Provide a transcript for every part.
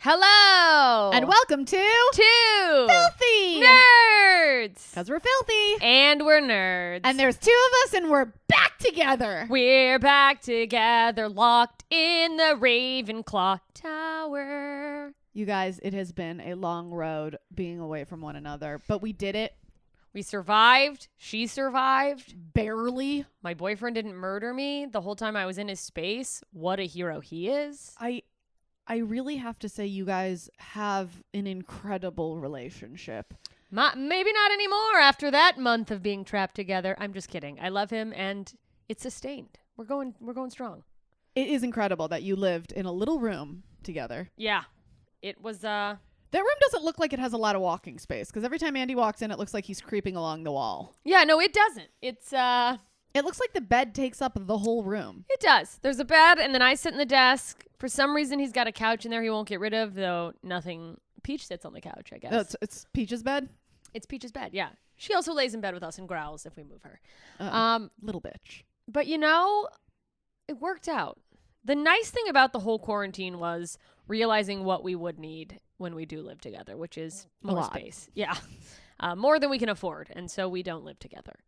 Hello! And welcome to Filthy Nerds! Because we're filthy. And we're nerds. And there's two of us and we're back together. We're back together, locked in the Ravenclaw Tower. You guys, it has been a long road being away from one another, but we did it. We survived. She survived. Barely. My boyfriend didn't murder me the whole time I was in his space. What a hero he is. I really have to say you guys have an incredible relationship. Maybe not anymore after that month of being trapped together. I'm just kidding. I love him and it's sustained. We're going strong. It is incredible that you lived in a little room together. Yeah. It was That room doesn't look like it has a lot of walking space because every time Andy walks in, it looks like he's creeping along the wall. Yeah, no, it doesn't. It looks like the bed takes up the whole room. It does. There's a bed, and then I sit in the desk. For some reason, he's got a couch in there he won't get rid of, though nothing. Peach sits on the couch, I guess. No, it's Peach's bed? It's Peach's bed, yeah. She also lays in bed with us and growls if we move her. Little bitch. But, you know, it worked out. The nice thing about the whole quarantine was realizing what we would need when we do live together, which is more space. Yeah. More than we can afford, and so we don't live together.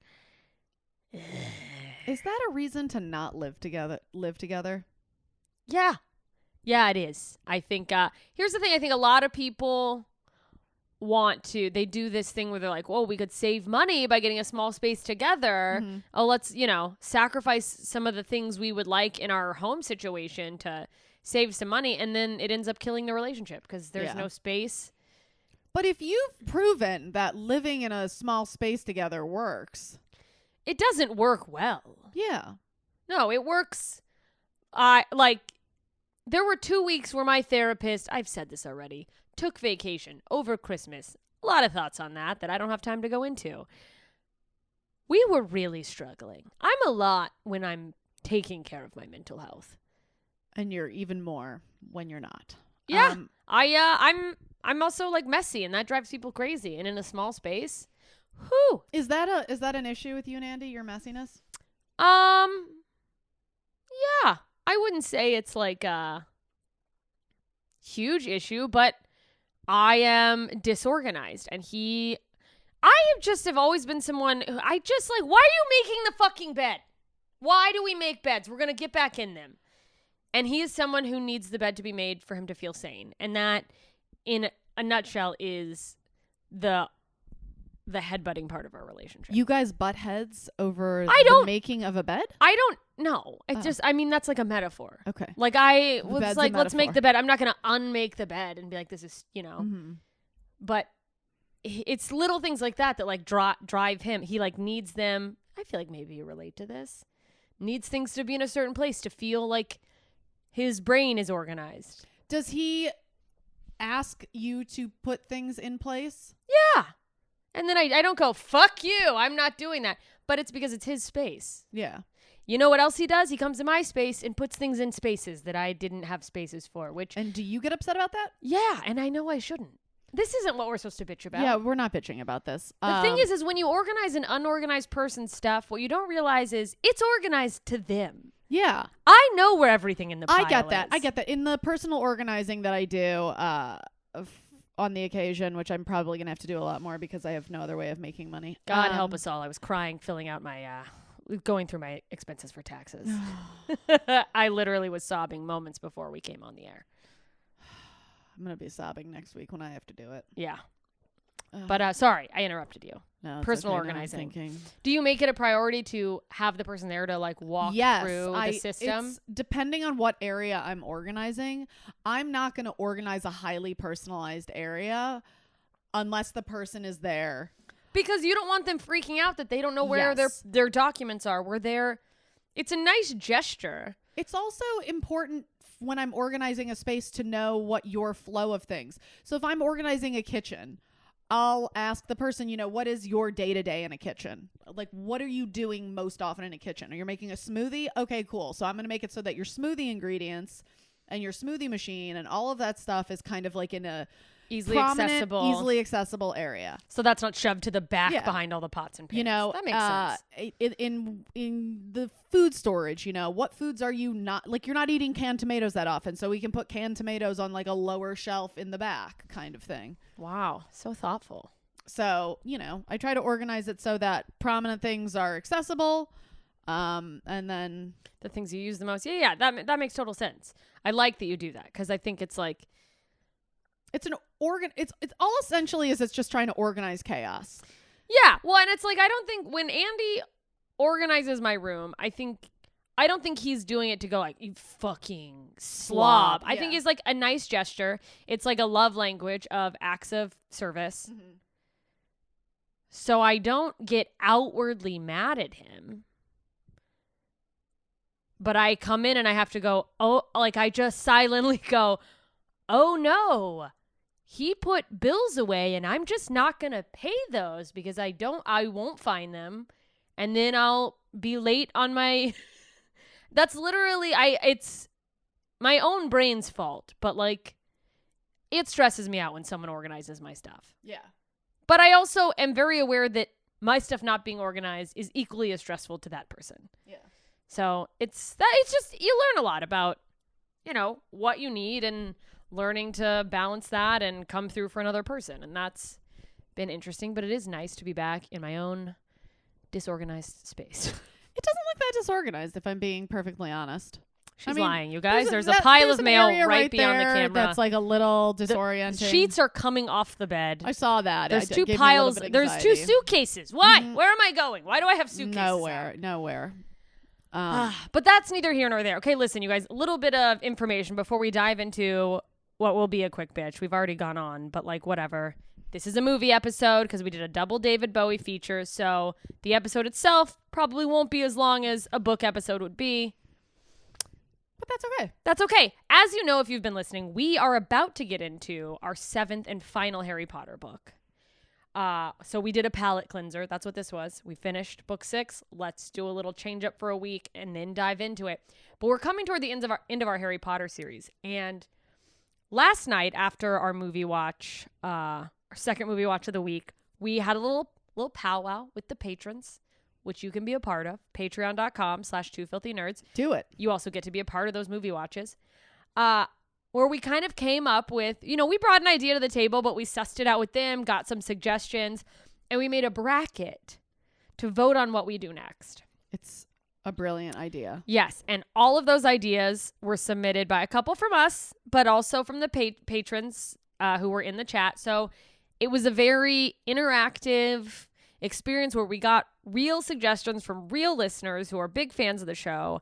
Is that a reason to not live together? Yeah. Yeah, it is. I think, here's the thing. I think a lot of people they do this thing where they're like, whoa, we could save money by getting a small space together. Mm-hmm. Oh, let's, sacrifice some of the things we would like in our home situation to save some money. And then it ends up killing the relationship because there's no space. But if you've proven that living in a small space together works. It doesn't work well. Yeah. No, it works. There were 2 weeks where my therapist, I've said this already, took vacation over Christmas. A lot of thoughts on that I don't have time to go into. We were really struggling. I'm a lot when I'm taking care of my mental health. And you're even more when you're not. Yeah. I'm also like messy and that drives people crazy. And in a small space, whew. Is that an issue with you and Andy, your messiness? Yeah. I wouldn't say it's like a huge issue, but I am disorganized and have always been someone who I just like, why are you making the fucking bed? Why do we make beds? We're going to get back in them. And he is someone who needs the bed to be made for him to feel sane. And that in a nutshell is the headbutting part of our relationship. You guys butt heads over the making of a bed? I don't know. That's like a metaphor. Okay. Like I was like, let's make the bed. I'm not going to unmake the bed and be like, this is, Mm-hmm. But it's little things like that like drive him. He like needs them. I feel like maybe you relate to this. Needs things to be in a certain place to feel like his brain is organized. Does he ask you to put things in place? Yeah. And then I don't go, fuck you, I'm not doing that. But it's because it's his space. Yeah. You know what else he does? He comes to my space and puts things in spaces that I didn't have spaces for. And do you get upset about that? Yeah, and I know I shouldn't. This isn't what we're supposed to bitch about. Yeah, we're not bitching about this. The thing is when you organize an unorganized person's stuff, what you don't realize is it's organized to them. Yeah. I know where everything in the pile I get that. is. I get that. In the personal organizing that I do on the occasion, which I'm probably going to have to do a lot more because I have no other way of making money. God help us all. I was crying, filling out my, going through my expenses for taxes. I literally was sobbing moments before we came on the air. I'm going to be sobbing next week when I have to do it. Yeah. But sorry, I interrupted you. No, personal organizing. Do you make it a priority to have the person there to like walk through the system? Depending on what area I'm organizing, I'm not going to organize a highly personalized area unless the person is there. Because you don't want them freaking out that they don't know where their documents are. It's a nice gesture. It's also important when I'm organizing a space to know what your flow of things. So if I'm organizing a kitchen, I'll ask the person, what is your day-to-day in a kitchen? Like, what are you doing most often in a kitchen? Are you making a smoothie? Okay, cool. So I'm going to make it so that your smoothie ingredients and your smoothie machine and all of that stuff is kind of like in a Easily prominent, accessible. easily accessible area. So that's not shoved to the back behind all the pots and pans. You know, that makes sense. In the food storage, you know, what foods are you not, like, you're not eating canned tomatoes that often, so we can put canned tomatoes on like a lower shelf in the back kind of thing. Wow. So thoughtful. So, you know, I try to organize it so that prominent things are accessible. And then the things you use the most. Yeah, that makes total sense. I like that you do that because I think it's like, it's it's all essentially is it's just trying to organize chaos. Yeah. Well, and it's like, I don't think when Andy organizes my room, I don't think he's doing it to go like, you fucking slob. I think it's like a nice gesture. It's like a love language of acts of service. Mm-hmm. So I don't get outwardly mad at him. But I come in and I have to go, oh, like I just silently go, oh no. He put bills away and I'm just not going to pay those because I won't find them. And then I'll be late on my, that's literally, it's my own brain's fault, but like it stresses me out when someone organizes my stuff. Yeah. But I also am very aware that my stuff not being organized is equally as stressful to that person. Yeah. So it's just, you learn a lot about, you know, what you need and learning to balance that and come through for another person. And that's been interesting, but it is nice to be back in my own disorganized space. It doesn't look that disorganized, if I'm being perfectly honest. She's lying, you guys. There's a pile of mail right beyond the camera. That's like a little disorienting. The sheets are coming off the bed. I saw that. There's two piles. There's two suitcases. Why? Mm-hmm. Where am I going? Why do I have suitcases? Nowhere. But that's neither here nor there. Okay, listen, you guys, a little bit of information before we dive into what will be a quick bitch. We've already gone on, but like whatever. This is a movie episode because we did a double David Bowie feature, so the episode itself probably won't be as long as a book episode would be. But that's okay. That's okay. As you know, if you've been listening, we are about to get into our 7th and final Harry Potter book. So we did a palate cleanser. That's what this was. We finished book 6. Let's do a little change up for a week and then dive into it. But we're coming toward the end of our Harry Potter series. And last night after our movie watch, our second movie watch of the week, we had a little powwow with the patrons, which you can be a part of. Patreon.com/twofilthynerds. Do it. You also get to be a part of those movie watches. Where we kind of came up with, you know, we brought an idea to the table, but we sussed it out with them, got some suggestions, and we made a bracket to vote on what we do next. It's a brilliant idea. Yes, and all of those ideas were submitted by a couple from us, but also from the patrons who were in the chat. So it was a very interactive experience where we got real suggestions from real listeners who are big fans of the show.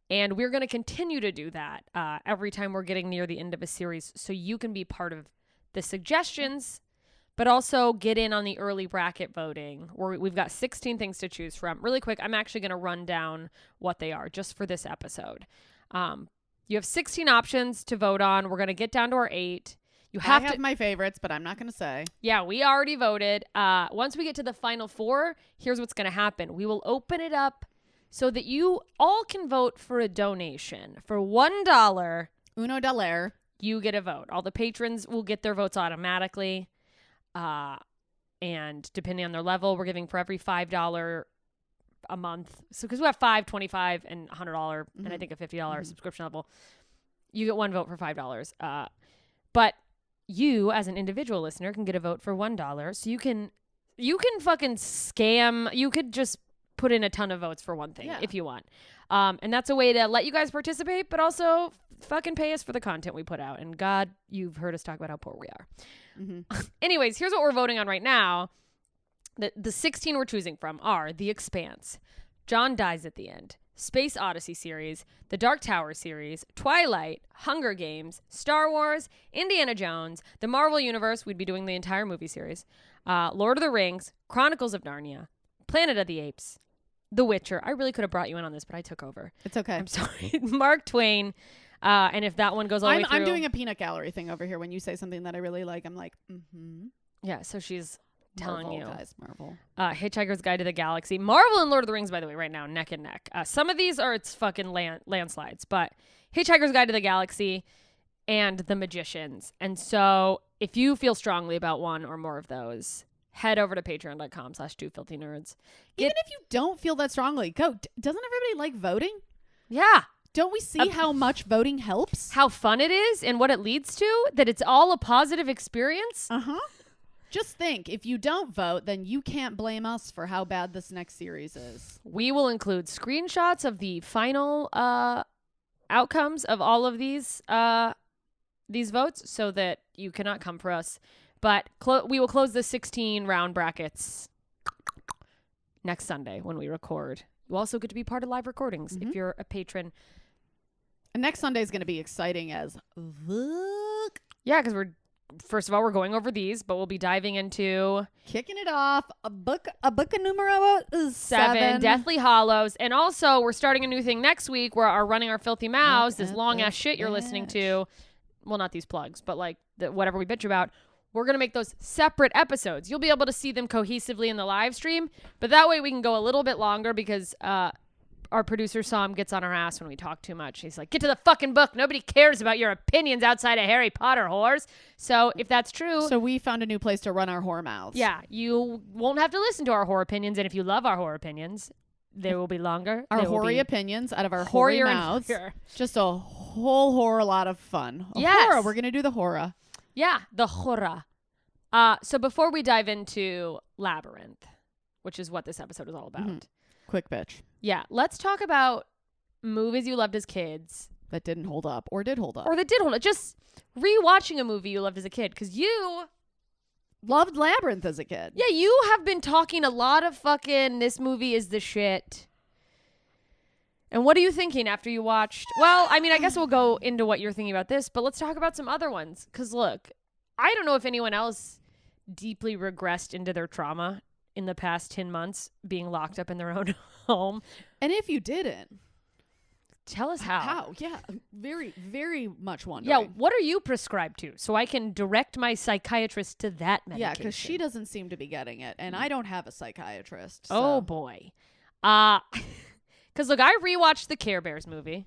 And we're going to continue to do that every time we're getting near the end of a series so you can be part of the suggestions, but also get in on the early bracket voting where we've got 16 things to choose from. Really quick, I'm actually going to run down what they are just for this episode. You have 16 options to vote on. We're going to get down to our 8. I have my favorites, but I'm not going to say. Yeah, we already voted. Once we get to the final 4, here's what's going to happen. We will open it up so that you all can vote for a donation. For $1, $1, you get a vote. All the patrons will get their votes automatically. And depending on their level, we're giving for every $5 a month. So because we have $5, $25, and $100, and I think a $50 subscription level, you get one vote for $5. But you, as an individual listener, can get a vote for $1. So you can fucking scam. You could just put in a ton of votes for one thing if you want. And that's a way to let you guys participate, but also fucking pay us for the content we put out. And God, you've heard us talk about how poor we are. Mm-hmm. Anyways, here's what we're voting on right now. The 16 we're choosing from are The Expanse, John Dies at the End, Space Odyssey series, The Dark Tower series, Twilight, Hunger Games, Star Wars, Indiana Jones, the Marvel Universe, we'd be doing the entire movie series, Lord of the Rings, Chronicles of Narnia, Planet of the Apes, The Witcher. I really could have brought you in on this, but I took over. It's okay. I'm sorry. Mark Twain. And if that one goes all the way through. I'm doing a peanut gallery thing over here. When you say something that I really like, I'm like, Yeah, so she's telling Marvel, you. Guys, Marvel. Hitchhiker's Guide to the Galaxy. Marvel and Lord of the Rings, by the way, right now, neck and neck. Some of these are, it's fucking landslides, but Hitchhiker's Guide to the Galaxy and the magicians. And so if you feel strongly about one or more of those, head over to patreon.com/twofilthynerds. Even if you don't feel that strongly, go. Doesn't everybody like voting? Yeah. Don't we see how much voting helps? How fun it is and what it leads to? That it's all a positive experience? Uh-huh. Just think, if you don't vote, then you can't blame us for how bad this next series is. We will include screenshots of the final outcomes of all of these votes so that you cannot come for us. But we will close the 16 round brackets next Sunday when we record. You also get to be part of live recordings if you're a patron. And next Sunday is going to be exciting as fuck. Yeah, because first of all, we're going over these, but we'll be diving into kicking it off. A book numero 7, Deathly Hollows. And also, we're starting a new thing next week where our Running Our Filthy Mouths, this long-ass shit you're listening to. Well, not these plugs, but like whatever we bitch about. We're going to make those separate episodes. You'll be able to see them cohesively in the live stream, but that way we can go a little bit longer because our producer Sam gets on our ass when we talk too much. He's like, get to the fucking book. Nobody cares about your opinions outside of Harry Potter whores. So if that's true. So we found a new place to run our whore mouths. Yeah, you won't have to listen to our horror opinions. And if you love our horror opinions, they will be longer. Our hoary opinions out of our hoary mouths. Just a whole lot of fun. Horror. We're going to do the horror. Yeah, the horror. So before we dive into Labyrinth, which is what this episode is all about. Mm-hmm. Quick bitch. Yeah, let's talk about movies you loved as kids. That didn't hold up or did hold up. Or that did hold up. Just rewatching a movie you loved as a kid because you loved Labyrinth as a kid. Yeah, you have been talking a lot of fucking this movie is the shit. And what are you thinking after you watched? Well, I mean, I guess we'll go into what you're thinking about this, but let's talk about some other ones. Because look, I don't know if anyone else deeply regressed into their trauma in the past 10 months being locked up in their own home. And if you didn't, tell us how. How? Yeah. Very, very much wondering. Yeah. What are you prescribed to? So I can direct my psychiatrist to that medication. Yeah, because she doesn't seem to be getting it. And I don't have a psychiatrist. So. Oh, boy. Because, look, I rewatched the Care Bears movie.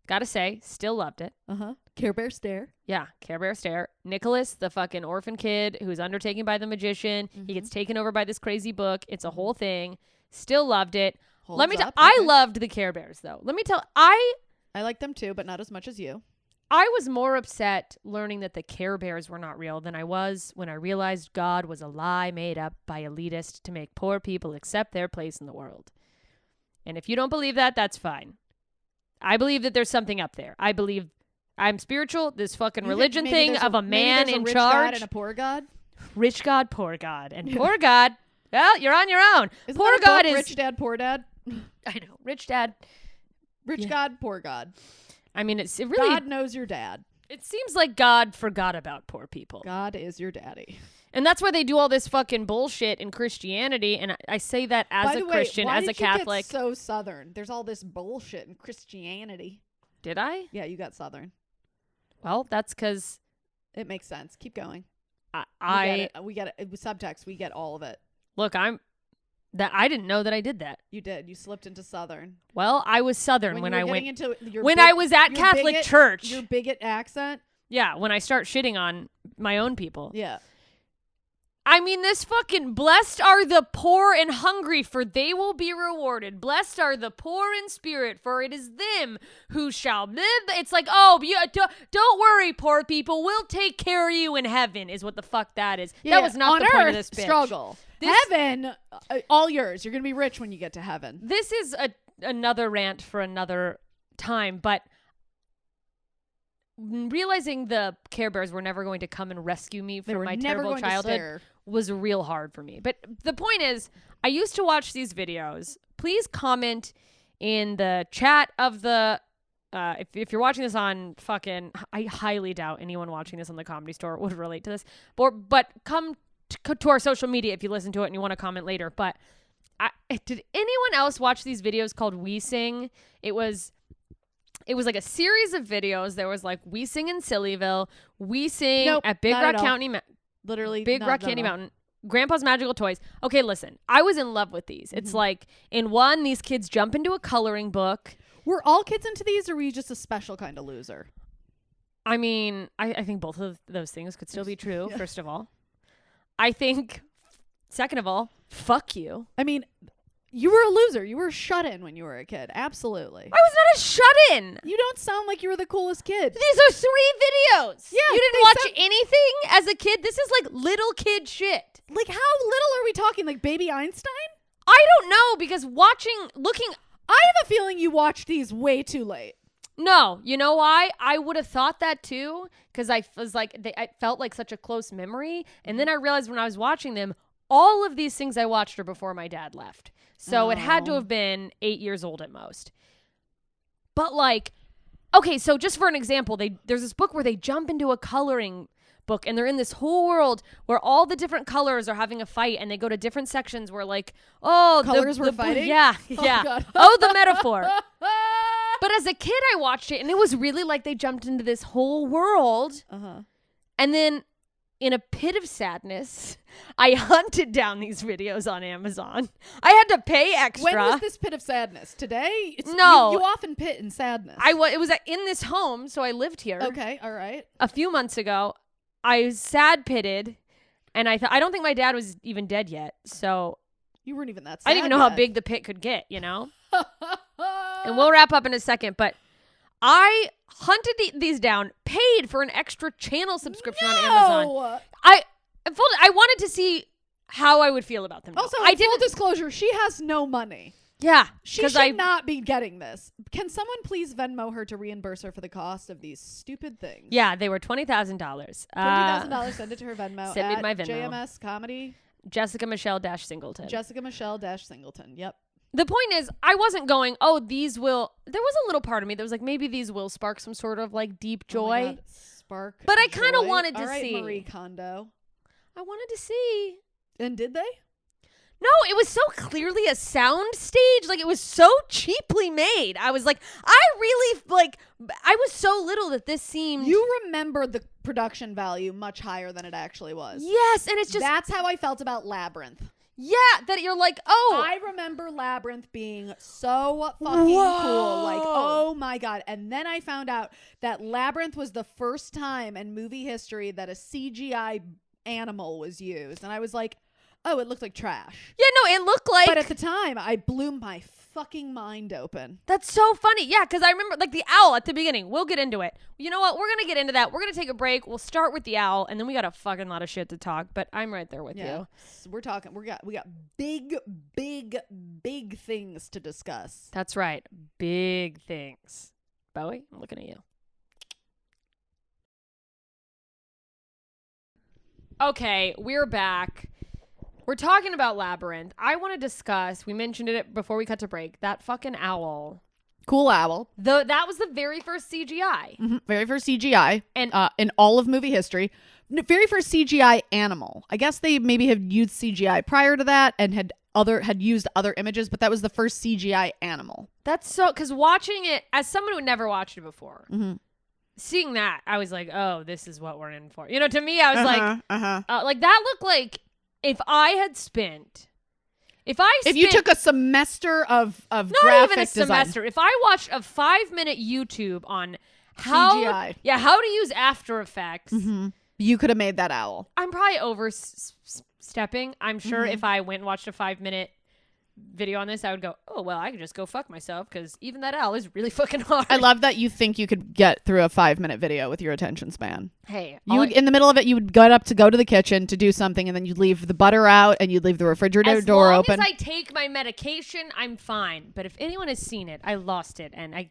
Gotta say, still loved it. Uh-huh. Care Bear Stare. Yeah, Care Bear Stare. Nicholas, the fucking orphan kid who's undertaken by the magician. Mm-hmm. He gets taken over by this crazy book. It's a whole thing. Still loved it. Let me tell. I loved the Care Bears, though. Let me tell. I like them, too, but not as much as you. I was more upset learning that the Care Bears were not real than I was when I realized God was a lie made up by elitists to make poor people accept their place in the world. And if you don't believe that, that's fine. I believe that there's something up there. I believe I'm spiritual. This fucking religion thing of a man in charge. Rich God and a poor God? Rich God, poor God. And poor God, well, you're on your own. Isn't poor that God book, is... Rich Dad, Poor Dad? I know. Rich Dad. Rich God, poor God. I mean, it really... God knows your dad. It seems like God forgot about poor people. God is your daddy. And that's why they do all this fucking bullshit in Christianity. And I say that as a Christian, as a Catholic. Why did you get so Southern? There's all this bullshit in Christianity. Did I? Yeah, you got Southern. Well, that's because... It makes sense. Keep going. We get it. With subtext, we get all of it. Look, I didn't know that I did that. You did. You slipped into Southern. Well, I was Southern when I went... I was at Catholic church. Your bigot accent? Yeah, when I start shitting on my own people. Yeah. I mean, this fucking blessed are the poor and hungry, for they will be rewarded. Blessed are the poor in spirit, for it is them who shall live. It's like, oh, don't worry, poor people. We'll take care of you in heaven, is what the fuck that is. Yeah, that was not the point of this bitch. Struggle. Heaven, all yours. You're going to be rich when you get to heaven. This is another rant for another time, but realizing the Care Bears were never going to come and rescue me from my terrible childhood was real hard for me. But the point is, I used to watch these videos. Please comment in the chat of the if you're watching this on fucking, I highly doubt anyone watching this on the Comedy Store would relate to this, but come to our social media if you listen to it and you want to comment later. But did anyone else watch these videos called We Sing? It was like a series of videos. There was like We Sing in Sillyville, We Sing at Big Rock County, literally Big Rock Candy Mountain, Grandpa's Magical Toys. Okay, listen, I was in love with these. It's like in one, these kids jump into a coloring book. Were all kids into these, or were you just a special kind of loser? I mean, I think both of those things could still be true, Yeah. first of all. I think, second of all, fuck you. I mean, you were a loser. You were shut in when you were a kid. Absolutely. I was not a shut-in. You don't sound like you were the coolest kid. These are 3 videos. Yeah, You didn't they watch sound- anything as a kid? This is like little kid shit. Like, how little are we talking? Like Baby Einstein? I don't know, because looking, I have a feeling you watched these way too late. no, you know why? I would have thought that too, because I was like, I felt like such a close memory. And then I realized when I was watching them, all of these things I watched are before my dad left. So it had to Oh. have been 8 years old at most. But like, okay, so just for an example, there's this book where they jump into a coloring book and they're in this whole world where all the different colors are having a fight, and they go to different sections where like, oh, Colors were blue- fighting? Yeah, Oh, yeah. God. Oh, the metaphor. But as a kid, I watched it, and it was really like they jumped into this whole world. Uh-huh. And then, in a pit of sadness, I hunted down these videos on Amazon. I had to pay extra. When was this pit of sadness? Today? No. You often pit in sadness. It was in this home, so I lived here. Okay, all right. A few months ago, I was sad pitted, and I don't think my dad was even dead yet. So You weren't even that sad I didn't even know how yet. big the pit could get, you know? And we'll wrap up in a second, but I hunted these down, paid for an extra channel subscription on Amazon. No! I wanted to see how I would feel about them. now. Also, I full didn't. disclosure, she has no money. Yeah, She 'cause should not be getting this. Can someone please Venmo her to reimburse her for the cost of these stupid things? Yeah, they were $20,000. $20,000. Send it to her Venmo. send me at my Venmo. JMS Comedy. Jessica Michelle Singleton. Jessica Michelle Singleton. Yep. The point is, I wasn't going, oh, these will. There was a little part of me that was like, maybe these will spark some sort of like deep Oh my joy. God. Spark. But I kinda joy. wanted to All right, see. Marie Kondo. I wanted to see. And did they? No, it was so clearly a sound stage. Like, it was so cheaply made. I was like, I was so little that this seemed. You remember the production value much higher than it actually was. Yes, and it's just. That's how I felt about Labyrinth. Yeah, that you're like, oh. I remember Labyrinth being so fucking Whoa. cool. Like, oh my God. And then I found out that Labyrinth was the first time in movie history that a CGI animal was used. And I was like, oh, it looked like trash. Yeah, no, it looked like. But at the time, I blew my fucking mind open. That's so funny. Yeah, because I remember like the owl at the beginning. We'll get into it. You know what? We're going to get into that. We're going to take a break. We'll start with the owl, and then we got a fucking lot of shit to talk, but I'm right there with you. We're talking, we got big, big, big things to discuss. That's right. Big things. Bowie, I'm looking at you. Okay, we're back. We're talking about Labyrinth. I want to discuss, we mentioned it before we cut to break, that fucking owl. Cool owl. That was the very first CGI. Mm-hmm. Very first CGI And in all of movie history. Very first CGI animal. I guess they maybe had used CGI prior to that and had used other images, but that was the first CGI animal. that's so, because watching it, as someone who never watched it before, Mm-hmm. seeing that, I was like, oh, this is what we're in for. You know, to me, I was like that looked like if I had spent, if you took a semester of not graphic even a design. semester, if I watched a 5-minute YouTube on how CGI. how to use After Effects, Mm-hmm. You could have made that owl. I'm probably overstepping. I'm sure Mm-hmm. if I went and watched a 5-minute video on this, I would go, oh, well, I could just go fuck myself because even that owl is really fucking hard. I love that you think you could get through a 5-minute video with your attention span. Hey, You would, in the middle of it, you would get up to go to the kitchen to do something, and then you'd leave the butter out, and you'd leave the refrigerator door open. As I take my medication, I'm fine. But if anyone has seen it, I lost it, and I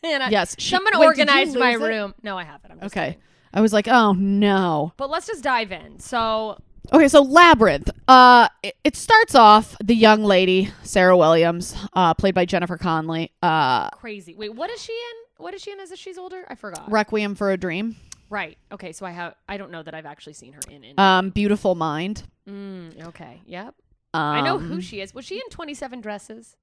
can't. Yes, someone wait, did you organized my lose it? room. No, I haven't. I'm just Okay. kidding. I was like, oh no. But let's just dive in. So Okay, so Labyrinth. It starts off the young lady, Sarah Williams, played by Jennifer Connelly. crazy. Wait, what is she in? What is she in as if she's older? I forgot. Requiem for a Dream. Right. Okay. So I don't know that I've actually seen her in. Beautiful Mind. Okay. Yep. I know who Um, she is. Was she in 27 Dresses?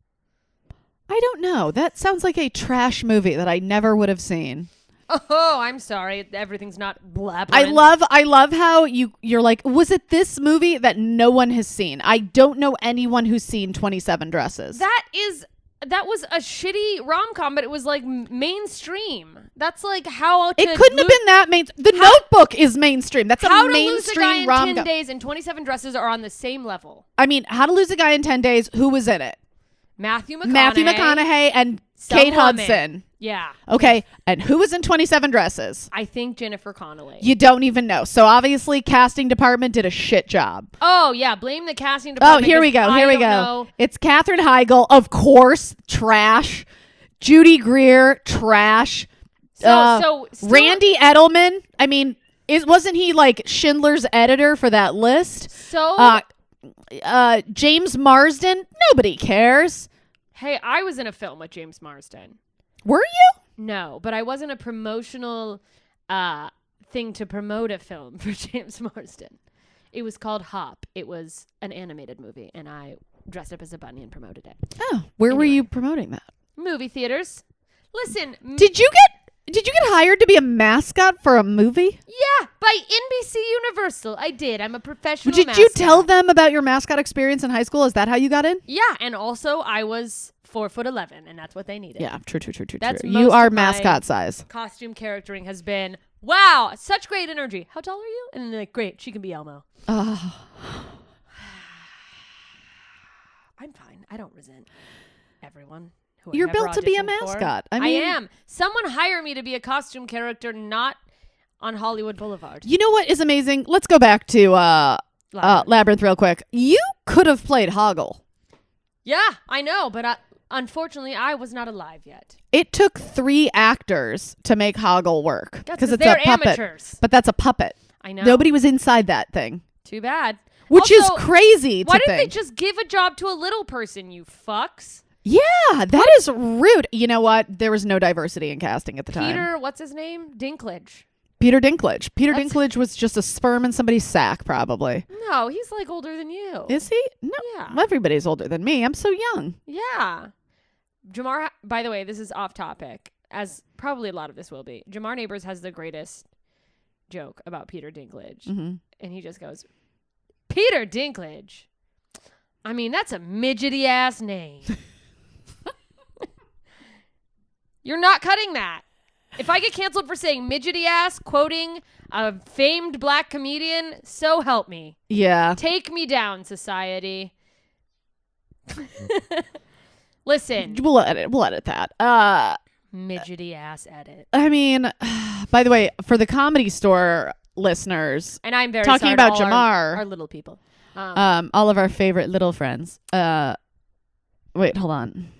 I don't know. That sounds like a trash movie that I never would have seen. Oh, I'm sorry. Everything's not Labyrinth. I love how you're like, was it this movie that no one has seen? I don't know anyone who's seen 27 Dresses. That is that was a shitty rom-com, but it was like mainstream. That's like how to It couldn't have been that main. The Notebook is mainstream. That's a How to Lose a Guy mainstream in rom 10 Days and 27 Dresses are on the same level. I mean, How to Lose a Guy in 10 Days. Who was in it? Matthew McConaughey. Matthew McConaughey and Some Kate woman. Hudson. Yeah. Okay, and who was in 27 Dresses? I think Jennifer Connelly. You don't even know. So obviously, casting department did a shit job. Oh, yeah. Blame the casting Oh, department. here we go. I Here we don't go. know. It's Katherine Heigl, of course, trash. Judy Greer, trash. So still- Randy Edelman. I mean, wasn't he like Schindler's editor for that list? So James Marsden. Nobody cares. hey, I was in a film with James Marsden. Were you? No, but I wasn't a promotional thing to promote a film for James Marsden. It was called Hop. It was an animated movie, and I dressed up as a bunny and promoted it. Oh, where were Anyway. you promoting that? Movie theaters. Listen. Did you get hired to be a mascot for a movie? Yeah, by NBC Universal. I did. I'm a professional Did mascot. you tell them about your mascot experience in high school? Is that how you got in? Yeah, and also I was 4'11", and that's what they needed. Yeah, true. That's You most are of my mascot size. Costume charactering has been, wow, such great energy. How tall are you? And then they're like, great, she can be Elmo. Oh. I'm fine. I don't resent everyone. Who You're I've ever built to be a auditioned for. mascot. I mean- am. Someone hire me to be a costume character, not on Hollywood Boulevard. You know what is amazing? Let's go back to Labyrinth real quick. You could have played Hoggle. Yeah, I know, but unfortunately, I was not alive yet. It took 3 actors to make Hoggle work. That's 'cause it's they're a puppet. amateurs. But that's a puppet. I know. Nobody was inside that thing. Too bad. Which Also, is crazy to why didn't they think. just give a job to a little person, you fucks? Yeah, that is rude. You know what? There was no diversity in casting at the time. Peter, what's his name? Dinklage. Peter Dinklage. Peter That's- Dinklage was just a sperm in somebody's sack, probably. No, he's like older than you. Is he? No. Yeah. Everybody's older than me. I'm so young. Yeah. Jamar, by the way, this is off topic, as probably a lot of this will be. Jamar Neighbors has the greatest joke about Peter Dinklage. Mm-hmm. And he just goes, Peter Dinklage. I mean, that's a midgety ass name. You're not cutting that. If I get canceled for saying midgety ass, quoting a famed black comedian, so help me. Yeah. Take me down, society. Listen. We'll edit that. Midgety ass edit. I mean, by the way, for the Comedy Store listeners, And I'm very talking sorry about to all Jamar, our little people. all of our favorite little friends. Wait, hold on.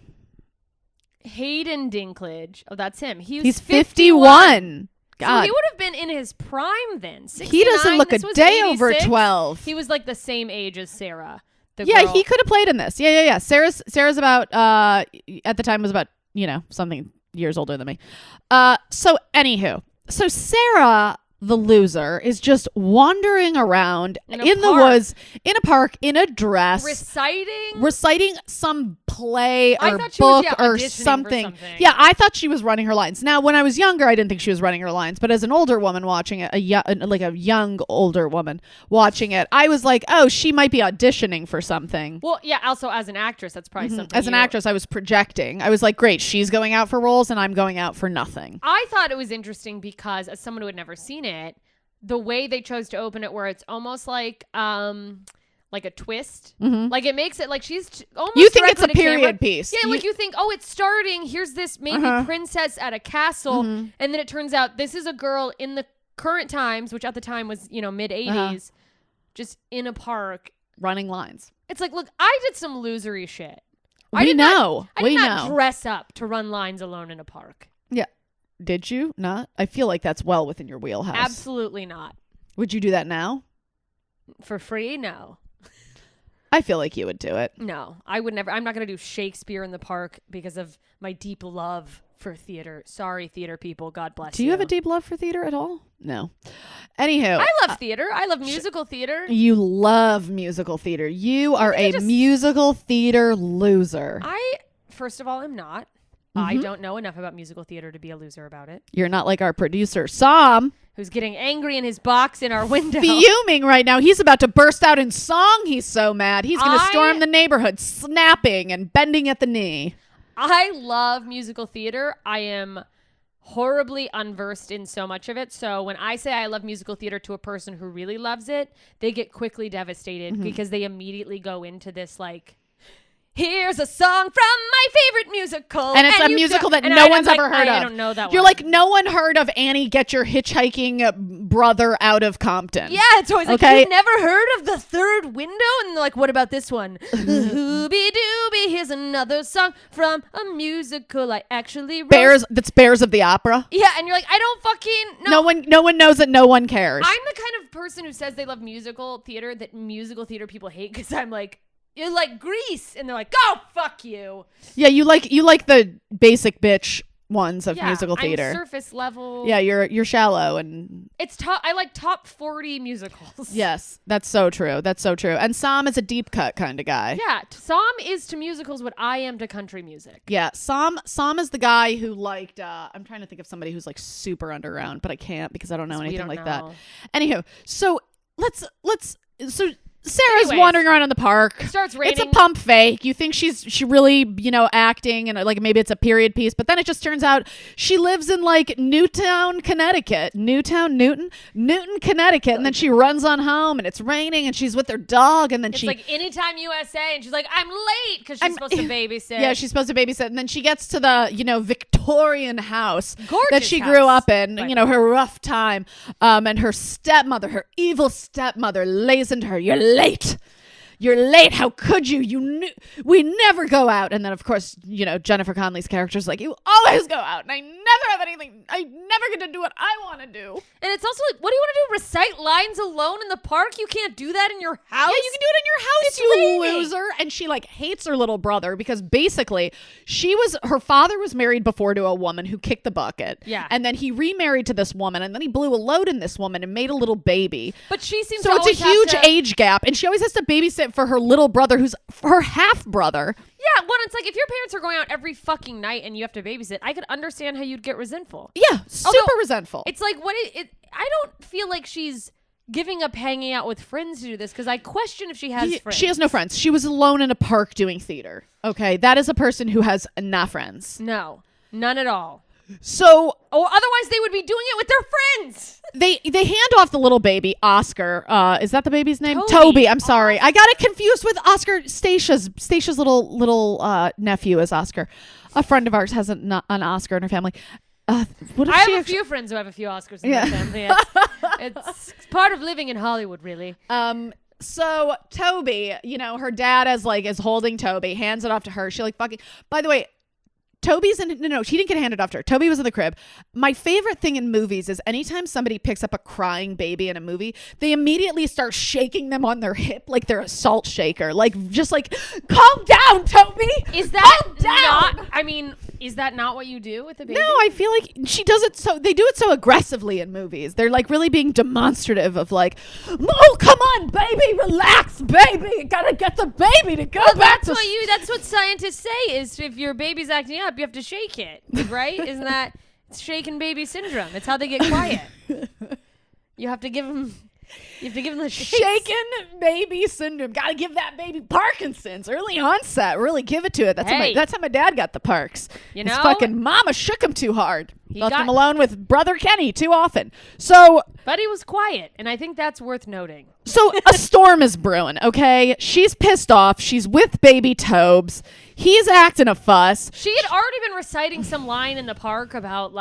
Hayden Dinklage. Oh, that's him. He's 51. God. So he would have been in his prime then. 69, He doesn't look a this was day over 86. 12. He was like the same age as Sarah. Yeah, girl. he could have played in this. Yeah. Sarah's about at the time was about, something years older than me. So anywho, so Sarah the loser is just wandering around In in a the park. woods in a park in a dress reciting some play I or thought she was, book yeah, or auditioning for something. something. Yeah, I thought she was running her lines. Now, when I was younger, I didn't think she was running her lines, but as an older woman watching it, a young older woman watching it, I was like, oh, she might be auditioning for something. Well, yeah. Also, as an actress, that's probably something. As an actress, I was projecting. I was like, great, she's going out for roles and I'm going out for nothing. I thought it was interesting because, as someone who had never seen it, the way they chose to open it, where it's almost like a twist, like it makes it like she's almost. You think it's a directly to period camera. piece. Yeah, like you think, oh, it's starting. Here's this maybe princess at a castle, and then it turns out this is a girl in the current times, which at the time was mid 80s, just in a park running lines. It's like, look, I did some losery shit. I did not dress up to run lines alone in a park. Yeah. Did you not? I feel like that's well within your wheelhouse. Absolutely not. Would you do that now? For free? No. I feel like you would do it. No, I would never. I'm not going to do Shakespeare in the park because of my deep love for theater. Sorry, theater people. God bless you. Do you have a deep love for theater at all? No. Anywho. I love theater. I love musical theater. You love musical theater. You are a musical theater loser. First of all, am not. I don't know enough about musical theater to be a loser about it. You're not like our producer, Sam, who's getting angry in his box in our window. Fuming right now. He's about to burst out in song. He's so mad. He's going to storm the neighborhood, snapping and bending at the knee. I love musical theater. I am horribly unversed in so much of it. So when I say I love musical theater to a person who really loves it, they get quickly devastated because they immediately go into this like, here's a song from my favorite musical. And it's a musical that no one's ever heard of. I don't know that You're one. like, no one heard of Annie Get Your Hitchhiking Brother Out of Compton. Yeah, it's always like, you've never heard of The Third Window? And they're like, what about this one? Hooby Dooby, here's another song from a musical I actually wrote. That's Bears of the Opera. Yeah, and you're like, I don't fucking know. No one knows it. No one cares. I'm the kind of person who says they love musical theater that musical theater people hate because I'm like, you're like Grease, and they're like, "Go fuck you." Yeah, you like the basic bitch ones of musical theater. I'm surface level. Yeah, you're shallow and it's top. I like top 40 musicals. Yes, that's so true. That's so true. And Sam is a deep cut kind of guy. Yeah, Sam is to musicals what I am to country music. Yeah, Sam is the guy who liked. I'm trying to think of somebody who's like super underground, but I can't because I don't know anything like that. Anywho, so let's. Sarah's wandering around in the park. It starts raining. It's a pump fake. You think she really, acting and like maybe it's a period piece, but then it just turns out she lives in like Newton, Connecticut, and then she runs on home and it's raining and she's with her dog and then it's like Anytime USA and she's like, I'm late because she's supposed to babysit. Yeah, she's supposed to babysit, and then she gets to the Victorian house that she house. grew up in, her rough time, and her evil stepmother lays into her, You're late. How could you? We never go out. And then, of course, Jennifer Connelly's character is like, you always go out. And I never have anything. I never get to do what I want to do. And it's also like, what do you want to do? Recite lines alone in the park? You can't do that in your house? Yeah, you can do it in your house, it's you raining. loser. And she hates her little brother because basically her father was married before to a woman who kicked the bucket. Yeah. And then he remarried to this woman. And then he blew a load in this woman and made a little baby. But she seems so it's a huge age gap. And she always has to babysit for her little brother who's her half brother. Yeah, well, it's like if your parents are going out every fucking night and you have to babysit, I could understand how you'd get resentful. Yeah, super resentful. It's like I don't feel like she's giving up hanging out with friends to do this because I question if she has friends. She has no friends. She was alone in a park doing theater. Okay, that is a person who has no friends. No, none at all. So, otherwise they would be doing it with their friends. They hand off the little baby, Oscar. Is that the baby's name? Toby. I'm sorry. I got it confused with Oscar. Stacia's little nephew is Oscar. A friend of ours has an Oscar in her family. I have a few friends who have a few Oscars in their family. It's part of living in Hollywood, really. So Toby, her dad is holding Toby, hands it off to her. She fucking. By the way, Toby's in. No, she didn't get handed off to her. Toby was in the crib. My favorite thing in movies is anytime somebody picks up a crying baby in a movie, they immediately start shaking them on their hip like they're a salt shaker. Calm down, Toby. Is that not? I mean, is that not what you do with a baby? No, I feel like she does it so. They do it so aggressively in movies. They're really being demonstrative of oh, come on, baby, relax, baby. You gotta get the baby to go back. That's what scientists say is if your baby's acting up, you have to shake it, right? Isn't that shaken baby syndrome? It's how they get quiet. You have to give them the shakes. Shaken baby syndrome. Gotta give that baby Parkinson's. Early onset. Really give it to it. That's how my dad got the Parks. His fucking mama shook him too hard. Left him alone with brother Kenny too often. But he was quiet, and I think that's worth noting. So a storm is brewing, okay? She's pissed off. She's with baby Tobes. He's acting a fuss. She had already been reciting some line in the park about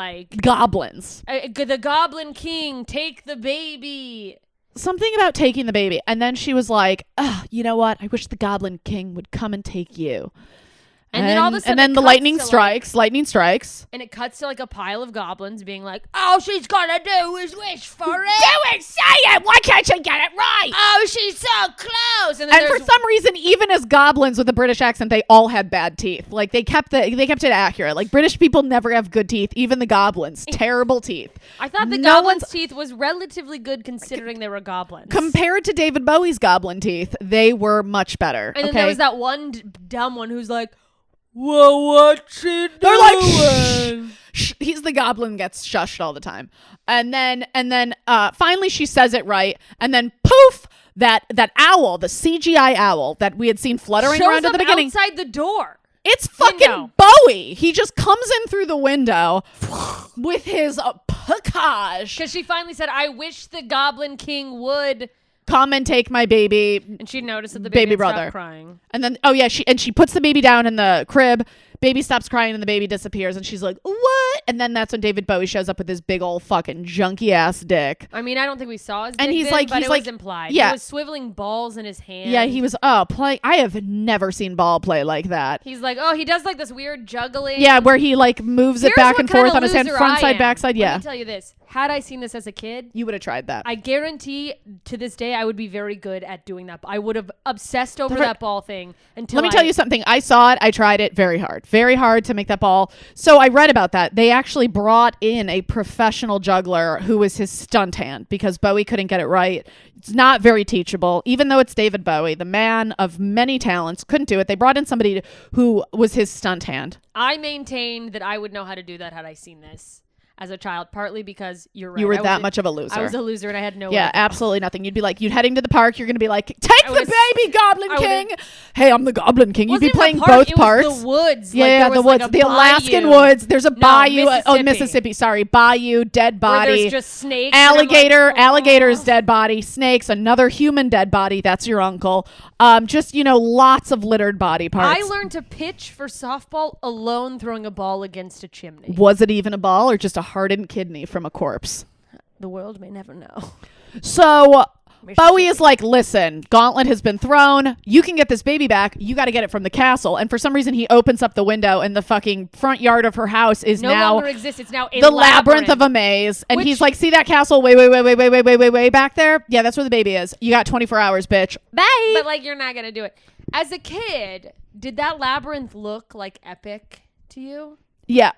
goblins. The Goblin King, take the baby. Something about taking the baby. And then she was like, you know what? I wish the Goblin King would come and take you. And then all of a sudden, the lightning strikes. And it cuts to a pile of goblins being like, all she's gonna do is wish for it. Do it, say it. Why can't she get it right? Oh, she's so close. And for some reason, even as goblins with a British accent, they all had bad teeth. They kept it accurate. British people never have good teeth. Even the goblins, terrible teeth. I thought the goblins' teeth was relatively good considering they were goblins. Compared to David Bowie's goblin teeth, they were much better. And then there was that one dumb one who's like, whoa, what's she doing? They're shh. He's the goblin, gets shushed all the time. And then finally she says it right. And then poof, that owl, the CGI owl that we had seen fluttering around at the beginning. Outside the door. It's fucking Bowie. He just comes in through the window with his package. Because she finally said, I wish the Goblin King would come and take my baby. And she noticed that the baby had brother stopped crying. And then, she puts the baby down in the crib. Baby stops crying and the baby disappears. And she's like, what? And then that's when David Bowie shows up with his big old fucking junky ass dick. I mean, I don't think we saw his dick and he's then, like, but he's it like, was implied. Yeah. He was swiveling balls in his hand. Yeah, he was, play. I have never seen ball play like that. He's like, he does like this weird juggling. Yeah, where he like moves it back and forth on his hand, front side, back side. Yeah. Let me tell you this. Had I seen this as a kid, you would have tried that. I guarantee to this day I would be very good at doing that. I would have obsessed over that ball thing until Let me tell you something. I saw it. I tried it very hard to make that ball. So I read about that. They actually brought in a professional juggler who was his stunt hand because Bowie couldn't get it right. It's not very teachable. Even though it's David Bowie, the man of many talents, couldn't do it. They brought in somebody who was his stunt hand. I maintain that I would know how to do that had I seen this as a child, partly because you're right. You were that much of a loser. I was a loser and I had no Yeah, absolutely nothing. You'd be like, you'd heading to the park. You're going to be like, take the baby, Goblin King. Hey, I'm the Goblin King. You'd be playing both parts. It was the woods. Yeah, the woods. The Alaskan woods. There's a bayou. Mississippi. Sorry. Bayou, dead body. Where there's just snakes. Alligator's dead body. Snakes, another human dead body. That's your uncle. Just, lots of littered body parts. I learned to pitch for softball alone throwing a ball against a chimney. Was it even a ball or just a hardened kidney from a corpse? The world may never know. So Bowie is like, listen, gauntlet has been thrown. You can get this baby back. You got to get it from the castle. And for some reason, he opens up the window and the fucking front yard of her house is no now longer exists. It's now a the labyrinth of a maze. And he's like, see that castle way back there? Yeah, that's where the baby is. You got 24 hours, bitch. Bye. But like, you're not going to do it. As a kid, did that labyrinth look like epic to you? Yeah.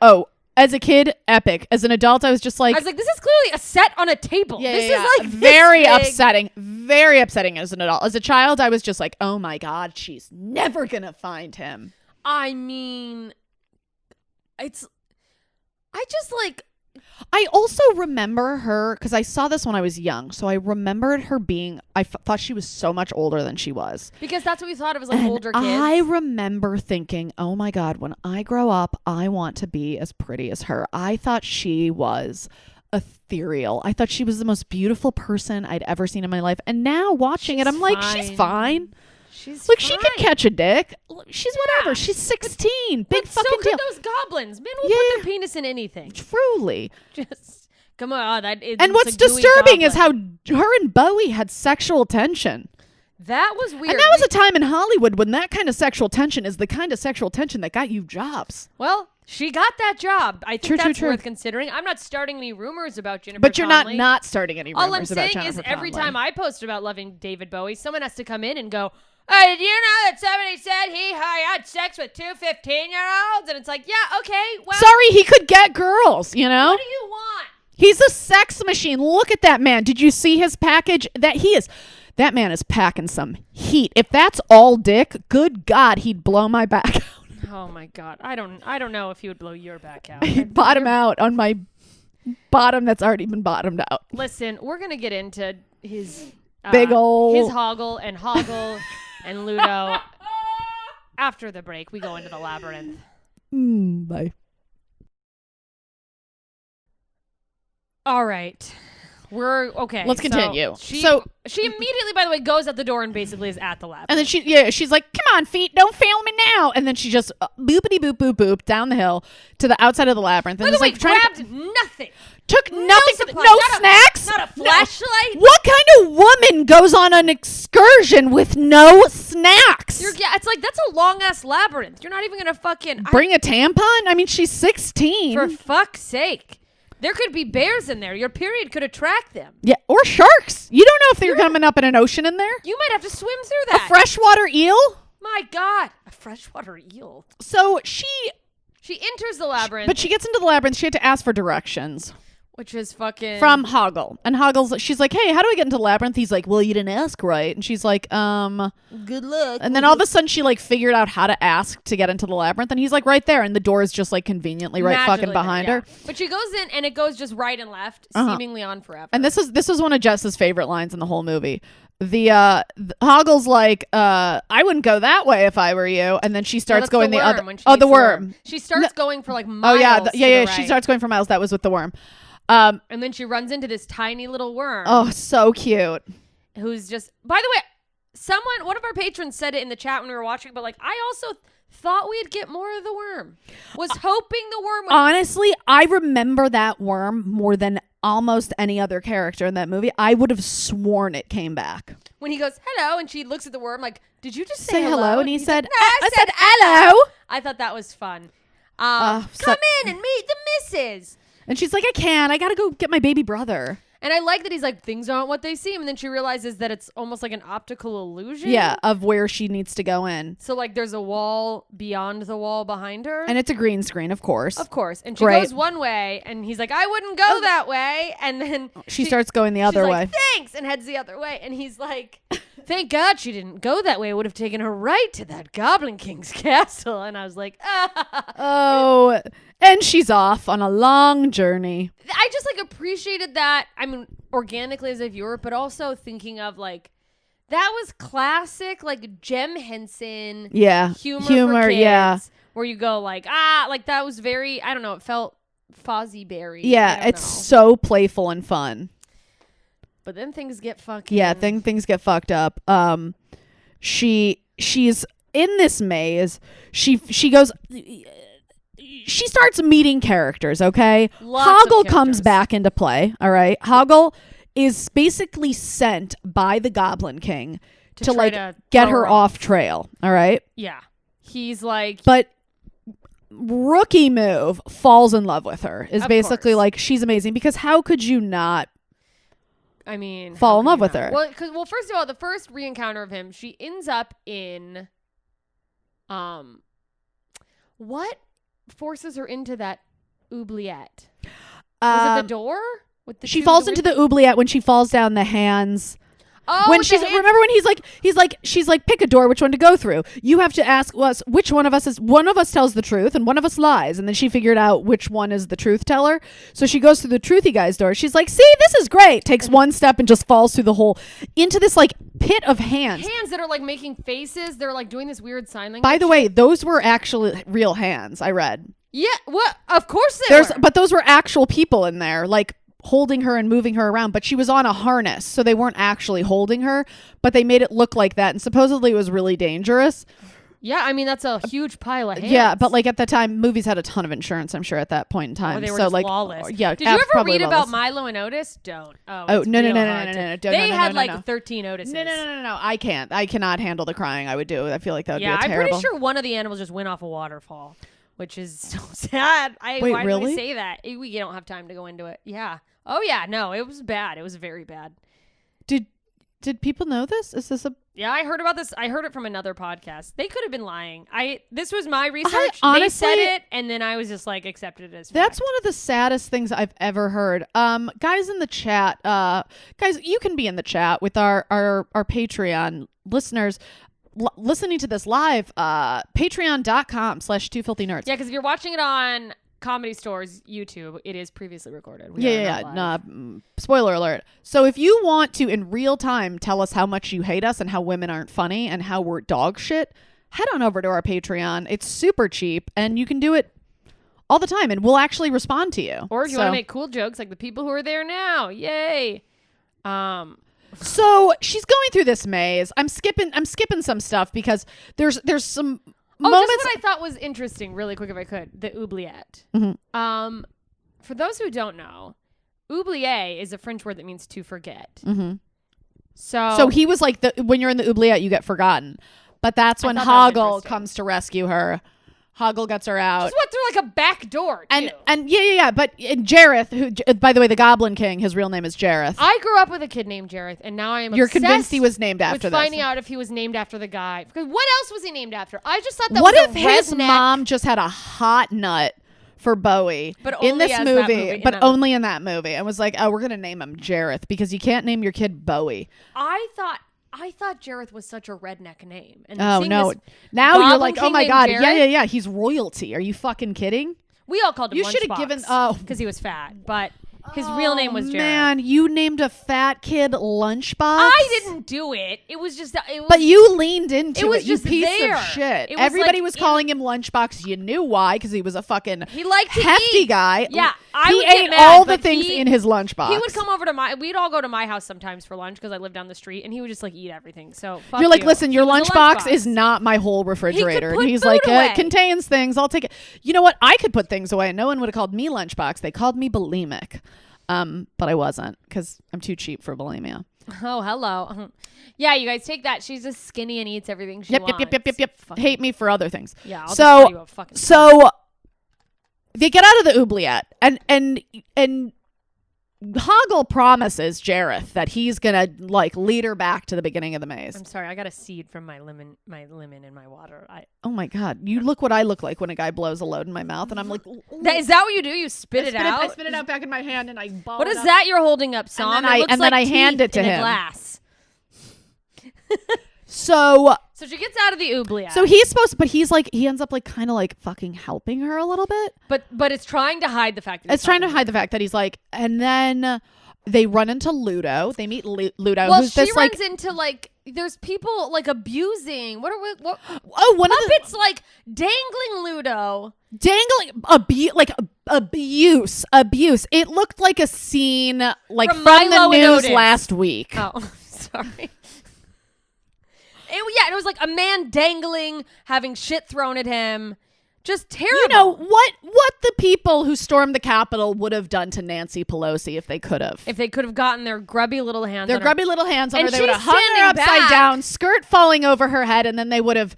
As a kid, epic. As an adult, I was just like... this is clearly a set on a table. This is like very upsetting. Very upsetting as an adult. As a child, I was just like, oh my God, she's never going to find him. I mean, I also remember her, because I saw this when I was young, so I remembered her being... I thought she was so much older than she was. Because that's what we thought of as like older kids. I remember thinking, oh my God, when I grow up, I want to be as pretty as her. I thought she was ethereal. I thought she was the most beautiful person I'd ever seen in my life. And now watching it, I'm like, she's fine. She's like, fine. she can catch a dick. She's whatever. She's 16. Big fucking deal. So deal. could those goblins. Men will put their penis in anything. Truly. Just, come on. And what's disturbing is how her and Bowie had sexual tension. That was weird. And that was a time in Hollywood when that kind of sexual tension is the kind of sexual tension that got you jobs. Well, she got that job. I think that's worth considering. I'm not starting any rumors about Jennifer But you're Connelly. not starting any rumors about Jennifer All I'm saying is every Connelly. time I post about loving David Bowie, someone has to come in and go, hey, did you know that somebody said he had sex with 2 15-year-olds? And it's like, yeah, okay, well. Sorry, he could get girls, you know? What do you want? He's a sex machine. Look at that man. Did you see his package? That man is packing some heat. If that's all dick, good God, he'd blow my back out. Oh my God. I don't know if he would blow your back out. He'd bottom out on my bottom that's already been bottomed out. Listen, we're going to get into his big old his hoggle and Ludo after the break. We go into the labyrinth. Bye. All right. We're okay. Let's continue. She immediately, by the way, goes out the door and basically is at the labyrinth. And then she's like, come on, feet, don't fail me now. And then she just boopity boop boop boop down the hill to the outside of the labyrinth. And by the way, like, grabbed nothing. Took nothing. No snacks. Not a flashlight. No. What kind of woman goes on an excursion with no snacks? It's like, that's a long ass labyrinth. You're not even gonna fucking bring a tampon. I mean, she's 16. For fuck's sake. There could be bears in there. Your period could attract them. Yeah, or sharks. You don't know if they're coming up in an ocean in there. You might have to swim through that. A freshwater eel? My God. A freshwater eel. So she enters the labyrinth. But she gets into the labyrinth. She had to ask for directions. Which is fucking from Hoggle. And she's like, hey, how do I get into Labyrinth? He's like, well, you didn't ask right. And she's like, good luck. And then all of a sudden she like figured out how to ask to get into the Labyrinth, and he's like right there, and the door is just like conveniently right fucking behind her. But she goes in and it goes just right and left, seemingly on forever. And this was one of Jess's favorite lines in the whole movie. The Hoggle's like, I wouldn't go that way if I were you, and then she starts going the other. Oh, the worm. She starts going for like miles. Oh yeah, yeah. She starts going for miles. That was with the worm. And then she runs into this tiny little worm. Oh, so cute. Who's just, by the way, one of our patrons said it in the chat when we were watching, but like, I also thought we'd get more of the worm. Was hoping the worm would. Honestly, I remember that worm more than almost any other character in that movie. I would have sworn it came back. When he goes, hello, and she looks at the worm like, did you just say hello? And he said, no, I said hello. I thought that was fun. Come in and meet the missus. And she's like, I gotta go get my baby brother. And I like that he's like, things aren't what they seem. And then she realizes that it's almost like an optical illusion. Yeah, of where she needs to go in. So like there's a wall beyond the wall behind her. And it's a green screen, of course. Of course. And she goes one way and he's like, I wouldn't go that way. And then she starts going the other way. Like, thanks. And heads the other way. And he's like, thank God she didn't go that way. It would have taken her right to that Goblin King's castle. And I was like, oh, and she's off on a long journey. I just like appreciated that. I mean, organically as a viewer, but also thinking of like, that was classic, like Jem Henson. Yeah. Humor for kids, yeah. Where you go like, like that was very, I don't know, it felt Fozzie Berry. Yeah, it's so playful and fun. But then things get fucking. Yeah, things get fucked up. She's in this maze. She goes. She starts meeting characters. Okay, Hoggle comes back into play. All right, Hoggle is basically sent by the Goblin King to like get her off trail. All right. Yeah, he's like, but rookie move falls in love with her. Is basically course. like, she's amazing, because how could you not? I mean, fall in love with her. Well, first of all, the first re-encounter of him, she ends up in, what forces her into that oubliette? Was it the door? With the she falls into the oubliette when she falls down the hands. Oh, when remember when she's like, pick a door, which one to go through. You have to ask us which one of us tells the truth and one of us lies. And then she figured out which one is the truth teller. So she goes through the truthy guy's door. She's like, see, this is great. Takes one step and just falls through the hole into this like pit of hands. Hands that are like making faces. They're like doing this weird sign language. By the way, those were actually real hands. I read. Yeah. What? Of course they were. But those were actual people in there, like holding her and moving her around, but she was on a harness, so they weren't actually holding her, but they made it look like that, and supposedly it was really dangerous. Yeah, I mean, that's a huge pile of hands. Yeah, but like at the time, movies had a ton of insurance, I'm sure, at that point in time. Or they were so just like lawless. Yeah. Did you ever read about Milo and Otis? Don't. Oh, no. They had like 13 Otises. No. I cannot handle the crying I would do. I feel like that would be terrible. I'm pretty sure one of the animals just went off a waterfall, which is so sad. Wait, why really? do we say that? We don't have time to go into it. Yeah. Oh yeah, no, it was bad. It was very bad. Did people know this? Is this a? Yeah, I heard about this. I heard it from another podcast. They could have been lying. This was my research. Honestly, they said it, and then I was just like accepted it as fact. That's one of the saddest things I've ever heard. Guys in the chat, guys, you can be in the chat with our Patreon listeners. Listening to this live, patreon.com/twofilthynerds. Yeah, because if you're watching it on Comedy Store's YouTube, it is previously recorded. Spoiler alert. So if you want to in real time tell us how much you hate us and how women aren't funny and how we're dog shit, head on over to our Patreon. It's super cheap and you can do it all the time and we'll actually respond to you. Or if you want to make cool jokes like the people who are there now. Yay. So she's going through this maze. I'm skipping some stuff because there's some moments. Just what I thought was interesting, really quick if I could, the oubliette. Mm-hmm. For those who don't know, oublier is a French word that means to forget. Mm-hmm. So he was like, when you're in the oubliette, you get forgotten. But that's when Hoggle comes to rescue her. Hoggle gets her out. Just went through like a back door, too. And yeah. But Jareth, who, by the way, the Goblin King, his real name is Jareth. I grew up with a kid named Jareth, and now I am You're obsessed convinced he was named after with this. finding out if he was named after the guy. Because what else was he named after? I just thought that what was if his mom just had a hot nut for Bowie But in only this as that movie, movie, in but that movie. only in that movie. I was like, oh, we're gonna name him Jareth because you can't name your kid Bowie. I thought Jareth was such a redneck name. And Oh seeing no! this Now you're Goblin like, oh King my named god, Jareth? yeah. He's royalty. Are you fucking kidding? We all called him You should have Lunchbox given. because he was fat, but his real name was Jareth. Man, you named a fat kid Lunchbox. I didn't do it. It was just. It was, But you leaned into it. It was You just piece there. of shit. It was Everybody like was calling him Lunchbox. You knew why? Because he was a fucking he liked to hefty eat. guy. Yeah, I he would get ate mad, all the but things in his lunchbox. He would come over to we'd all go to my house sometimes for lunch because I lived down the street, and he would just like eat everything. So fuck You're like, you. listen, your He was a lunchbox is not my whole refrigerator. put And he's food like, away. it contains things. I'll take it. You know what? I could put things away, and no one would have called me lunchbox. They called me bulimic. But I wasn't because I'm too cheap for bulimia. Oh, hello. Yeah, you guys take that. She's just skinny and eats everything she wants. Yep. Fucking- Hate me for other things. Yeah, I'll just call you a fucking So they get out of the oubliette, and Hoggle promises Jareth that he's gonna like lead her back to the beginning of the maze. I'm sorry, I got a seed from my lemon in my water. Oh my god, you look what I look like when a guy blows a load in my mouth, and I'm like, Is that what you do? You spit it out? I spit it out back in my hand, and I ball What it is up. that you're holding up, Sam? then I hand it to in a him. glass. So So she gets out of the oubliette. So he's supposed, but he's like, he ends up like kind of like fucking helping her a little bit. but it's trying to hide the fact that It's trying to hide the fact that he's like, and then they run into Ludo. They meet Ludo, Well, who's she this like, runs into like there's people like abusing. What one of the puppets like dangling Ludo. dangling abuse. It looked like a scene like From from the Milo and news Otis. last week. Oh, sorry. And it was like a man dangling, having shit thrown at him. Just terrible. You know what the people who stormed the Capitol would have done to Nancy Pelosi if they could have. If they could have gotten their grubby little hands Their on her. grubby little hands on And her, they would have she's hung her standing upside back. down, skirt falling over her head, and then they would have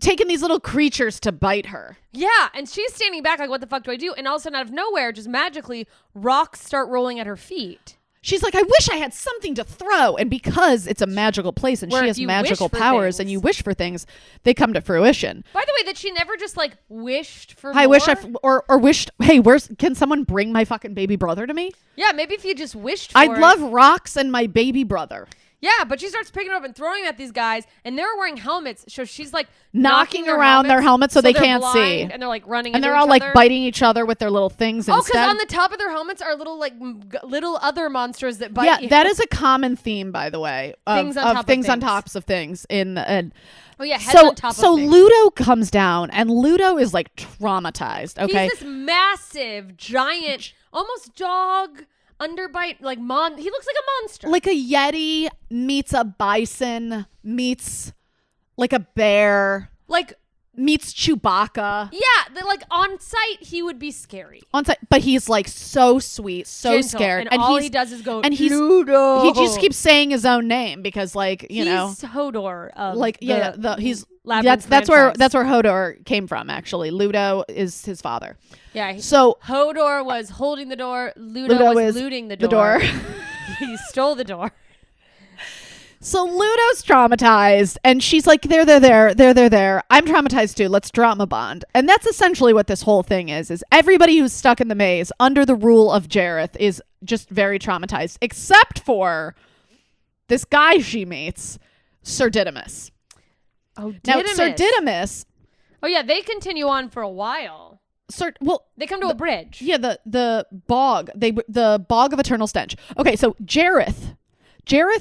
taken these little creatures to bite her. Yeah, and she's standing back like, what the fuck do I do? And all of a sudden, out of nowhere, just magically, rocks start rolling at her feet. She's like, I wish I had something to throw. And because it's a magical place and Where she if has you magical wish for powers things- and you wish for things, they come to fruition. By the way, that she never just like wished for I more. wish or wished, hey, can someone bring my fucking baby brother to me? Yeah, maybe if you just wished for I'd it. love rocks and my baby brother. Yeah, but she starts picking them up and throwing them at these guys, and they're wearing helmets. So she's like Knocking around their helmets so they they're can't blind, see. and they're like running. And into they're all each like other. biting each other with their little things Oh, instead. because on the top of their helmets are little like little other monsters that bite. Yeah, you. that is a common theme, by the way, Things on of top of things on things. tops of things. Oh yeah, heads on top of things. Ludo comes down, and Ludo is like traumatized. Okay, He's this massive, giant, almost dog underbite, like he looks like a monster. like a yeti meets a bison meets like a bear Like meets Chewbacca yeah, like on sight he would be scary. on site, but he's like so sweet, so Gentle, scared, and all he's, he does is go. and he's Ludo. he just keeps saying his own name because like you know. He's Hodor of Like he's Labyrinth that's franchise. where Hodor came from actually. Ludo is his father. Yeah. So Hodor was holding the door. Ludo Ludo was is looting the the door. door. He stole the door. So Ludo's traumatized, and she's like, there. I'm traumatized too. Let's drama bond. And that's essentially what this whole thing is everybody who's stuck in the maze under the rule of Jareth is just very traumatized, except for this guy she meets, Sir Didymus. Oh, Now, Sir Didymus, Oh yeah, they continue on for a while. They come to a bridge. yeah, the bog, the bog of eternal stench. Okay, so Jareth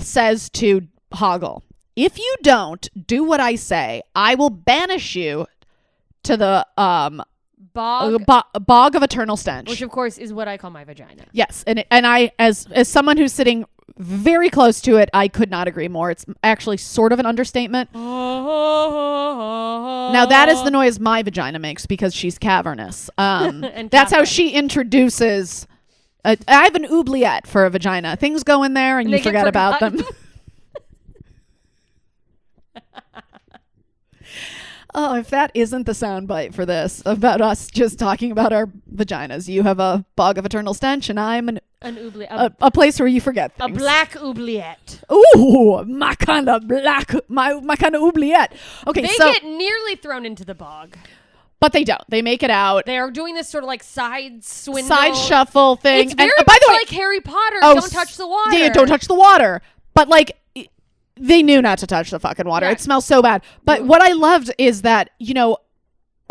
says to Hoggle, if you don't do what I say, I will banish you to the Bog, bog of eternal stench. which of course is what I call my vagina. Yes, and I, as someone who's sitting very close to it, I could not agree more. It's actually sort of an understatement. Now that is the noise my vagina makes because she's cavernous. That's how Catholic. she introduces. I have an oubliette for a vagina. Things go in there and you they get forget about them. forgotten. Oh, if that isn't the soundbite for this about us just talking about our vaginas, you have a bog of eternal stench, and I'm An oubliette, a place where you forget a things. black oubliette. Ooh, my kind of black, my kind of oubliette. Okay, They so get nearly thrown into the bog. But they don't. They make it out. They are doing this sort of like side swindle. Side shuffle thing. It's very and, much by the way, like Harry Potter. Don't touch the water. Yeah, don't touch the water. But like, they knew not to touch the fucking water. Yeah. It smells so bad. But what I loved is that,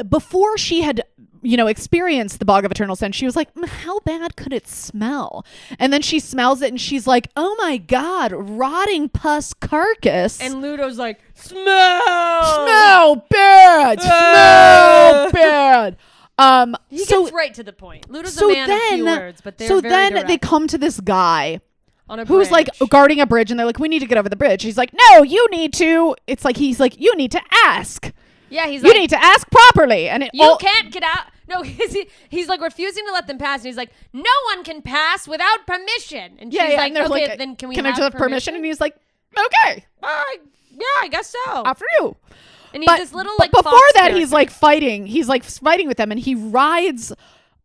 before she had, experienced the Bog of Eternal Sin, she was like, how bad could it smell? And then she smells it and she's like, oh my God, rotting pus carcass. And Ludo's like, smell bad. Smell bad. He gets right to the point. Ludo's a man of few words, but they're very direct. They come to this guy on a who's bridge. like guarding a bridge, and they're like, we need to get over the bridge. He's like, no, you need to. It's like, he's like, you need to ask. Yeah, he's you like, need to ask properly. And you can't get out. No, he's like refusing to let them pass. And he's like, no one can pass without permission. And she's like, okay, then can I just have permission? And he's like, okay. Yeah, I guess so. After you. And he's this little like But before fox that, character. he's like fighting with them, and he rides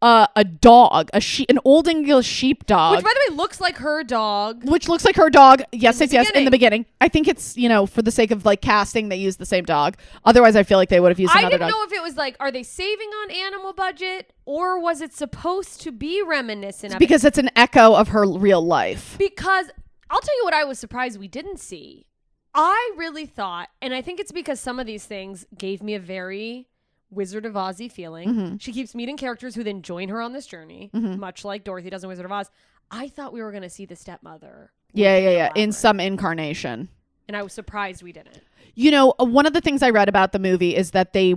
a dog, an Old English sheepdog. Which, by the way, looks like her dog. Which looks like her dog. Yes, in the beginning. I think it's, for the sake of like casting, they used the same dog. Otherwise, I feel like they would have used another dog. I didn't know if it was like, are they saving on animal budget, or was it supposed to be reminiscent of because it's an echo of her real life. Because I'll tell you what I was surprised we didn't see. I really thought, and I think it's because some of these things gave me a very Wizard of Oz-y feeling. Mm-hmm. She keeps meeting characters who then join her on this journey, much like Dorothy does in Wizard of Oz. I thought we were going to see the stepmother. Yeah. In some incarnation. And I was surprised we didn't. One of the things I read about the movie is that they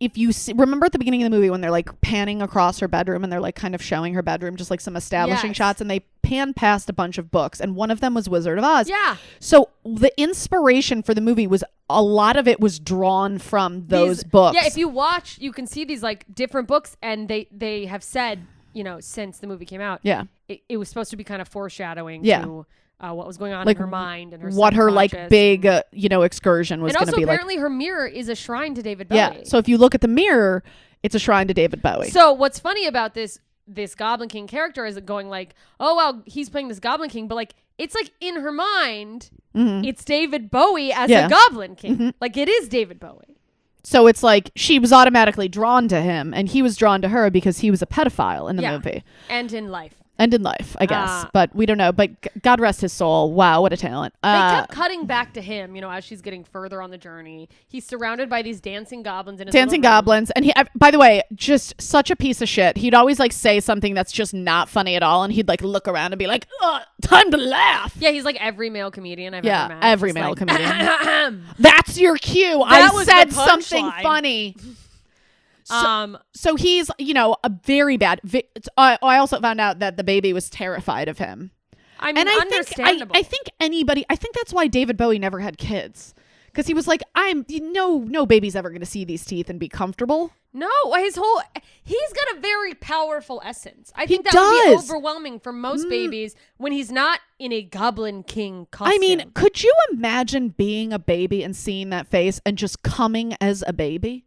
if you remember at the beginning of the movie when they're like panning across her bedroom and they're like kind of showing her bedroom, just like some establishing shots, and they pan past a bunch of books, and one of them was Wizard of Oz. Yeah. So the inspiration for the movie was, a lot of it was drawn from those books. Yeah, if you watch, you can see these like different books, and they have said, since the movie came out, it was supposed to be kind of foreshadowing to what was going on in her mind and her what her like big excursion was going to be like. And also apparently her mirror is a shrine to David Bowie. Yeah. So if you look at the mirror, it's a shrine to David Bowie. So what's funny about this Goblin King character is going like, oh well, he's playing this Goblin King, but like it's like in her mind, it's David Bowie as a Goblin King. Like it is David Bowie. So it's like she was automatically drawn to him, and he was drawn to her because he was a pedophile in the movie. And in life. And in life, I guess. But we don't know. But God rest his soul. Wow, what a talent. They kept cutting back to him, as she's getting further on the journey. He's surrounded by these dancing goblins. In his dancing goblins. And he, by the way, just such a piece of shit. He'd always like say something that's just not funny at all. And he'd like look around and be like, time to laugh. Yeah, he's like every male comedian I've ever met. Yeah, every male comedian. That's your cue. I said something funny. So he's, a very bad. I also found out that the baby was terrified of him. I mean, understandable. I think that's why David Bowie never had kids, because he was like, no baby's ever going to see these teeth and be comfortable. No, he's got a very powerful essence. I think that would be overwhelming for most babies when he's not in a Goblin King costume. I mean, could you imagine being a baby and seeing that face and just coming as a baby?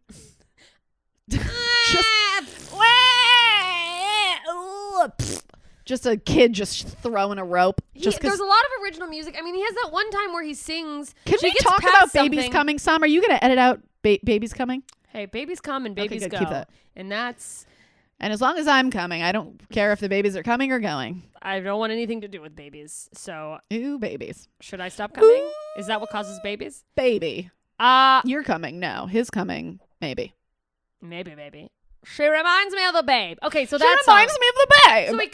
Just a kid just throwing a rope. There's a lot of original music. I mean, he has that one time where he sings. Can we talk about Babies Coming, Sam? Are you going to edit out Babies Coming? Hey, babies come and babies go. Keep that. And as long as I'm coming, I don't care if the babies are coming or going. I don't want anything to do with babies. So, ooh, babies. Should I stop coming? Ooh, is that what causes babies? Baby. You're coming. No, his coming. Maybe. Maybe. She reminds me of the babe. Okay, so she reminds me of the babe. So it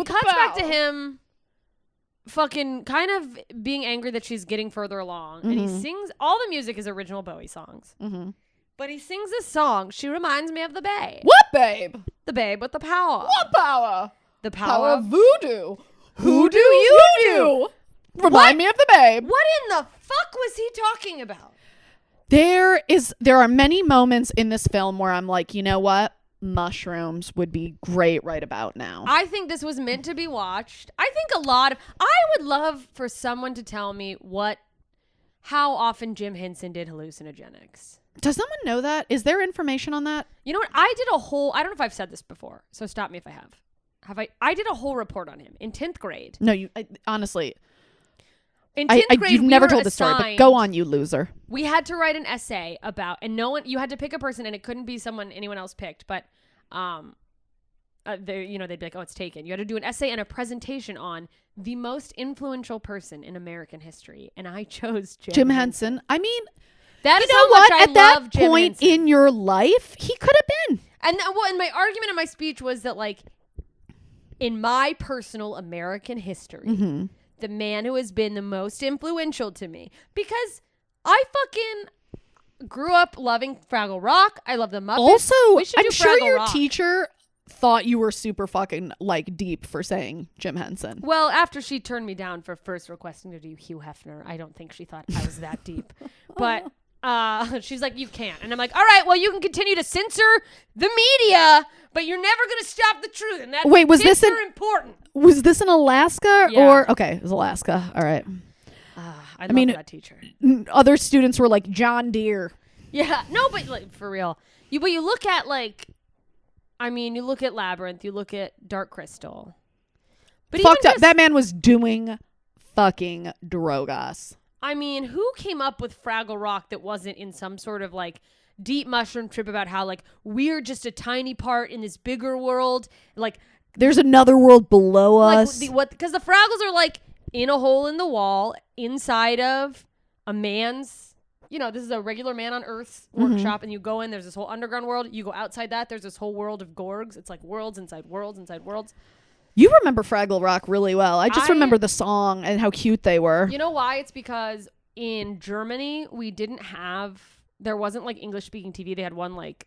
cuts back to him fucking kind of being angry that she's getting further along. And he sings, all the music is original Bowie songs. But he sings this song, She Reminds Me of the Babe. What babe? The babe with the power. What power? The power of voodoo. Who do you do? Remind me of the babe. What in the fuck was he talking about? There are many moments in this film where I'm like, you know what? Mushrooms would be great right about now. I think this was meant to be watched. I would love for someone to tell me how often Jim Henson did hallucinogenics. Does someone know that? Is there information on that? You know what? I don't know if I've said this before, so stop me if I have. I did a whole report on him in 10th grade. No, honestly. In 10th grade, you've we never were told the story, but assigned- go on, you loser. We had to write an essay about, and you had to pick a person, and it couldn't be someone anyone else picked, but they'd be like, oh, it's taken. You had to do an essay and a presentation on the most influential person in American history, and I chose Jim Henson. I mean, that is you know how what? much I At that love Jim point Henson. in your life, he could have been. And my argument in my speech was that, like, in my personal American history, Mm-hmm. the man who has been the most influential to me, because I fucking grew up loving Fraggle Rock. I love the Muppets. Also, We should do I'm sure Fraggle your Rock. teacher thought you were super fucking like deep for saying Jim Henson. Well, after she turned me down for first requesting to do Hugh Hefner, I don't think she thought I was that deep. But she's like, you can't. And I'm like, all right, well, you can continue to censor the media, but you're never going to stop the truth. And that's Wait, was this important. Was this in Alaska Yeah. or okay? It was Alaska. All right. I mean, love that teacher. Other students were like John Deere. Yeah, no, but like for real. But you look at you look at Labyrinth, you look at Dark Crystal. But Fucked even up. That man was doing fucking drogas. I mean, who came up with Fraggle Rock that wasn't in some sort of like deep mushroom trip about how like we're just a tiny part in this bigger world? Like There's another world below us. because the Fraggles are like in a hole in the wall inside of a man's, this is a regular man on Earth's workshop, and you go in, there's this whole underground world. You go outside that, there's this whole world of Gorgs. It's like worlds inside worlds inside worlds. You remember Fraggle Rock really well. I just remember the song and how cute they were. You know why? It's because in Germany, there wasn't like English speaking TV. They had one like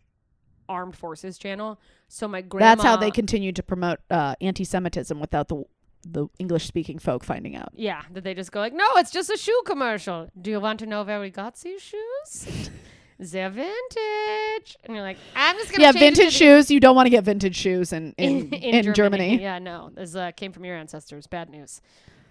armed forces channel. So my grandma. That's how they continued to promote anti-Semitism without the English-speaking folk finding out. Yeah, that they just go like, no, it's just a shoe commercial. Do you want to know where we got these shoes? They're vintage. And you're like, I'm just going to change vintage shoes. You don't want to get vintage shoes in Germany. Yeah, no. This came from your ancestors. Bad news.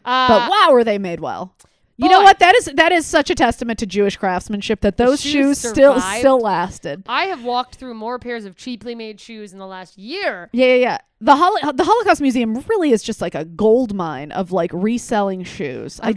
But wow, were they made well. You know what? That is such a testament to Jewish craftsmanship that those shoes survived. still lasted. I have walked through more pairs of cheaply made shoes in the last year. Yeah. The Holocaust Museum really is just like a gold mine of like reselling shoes. You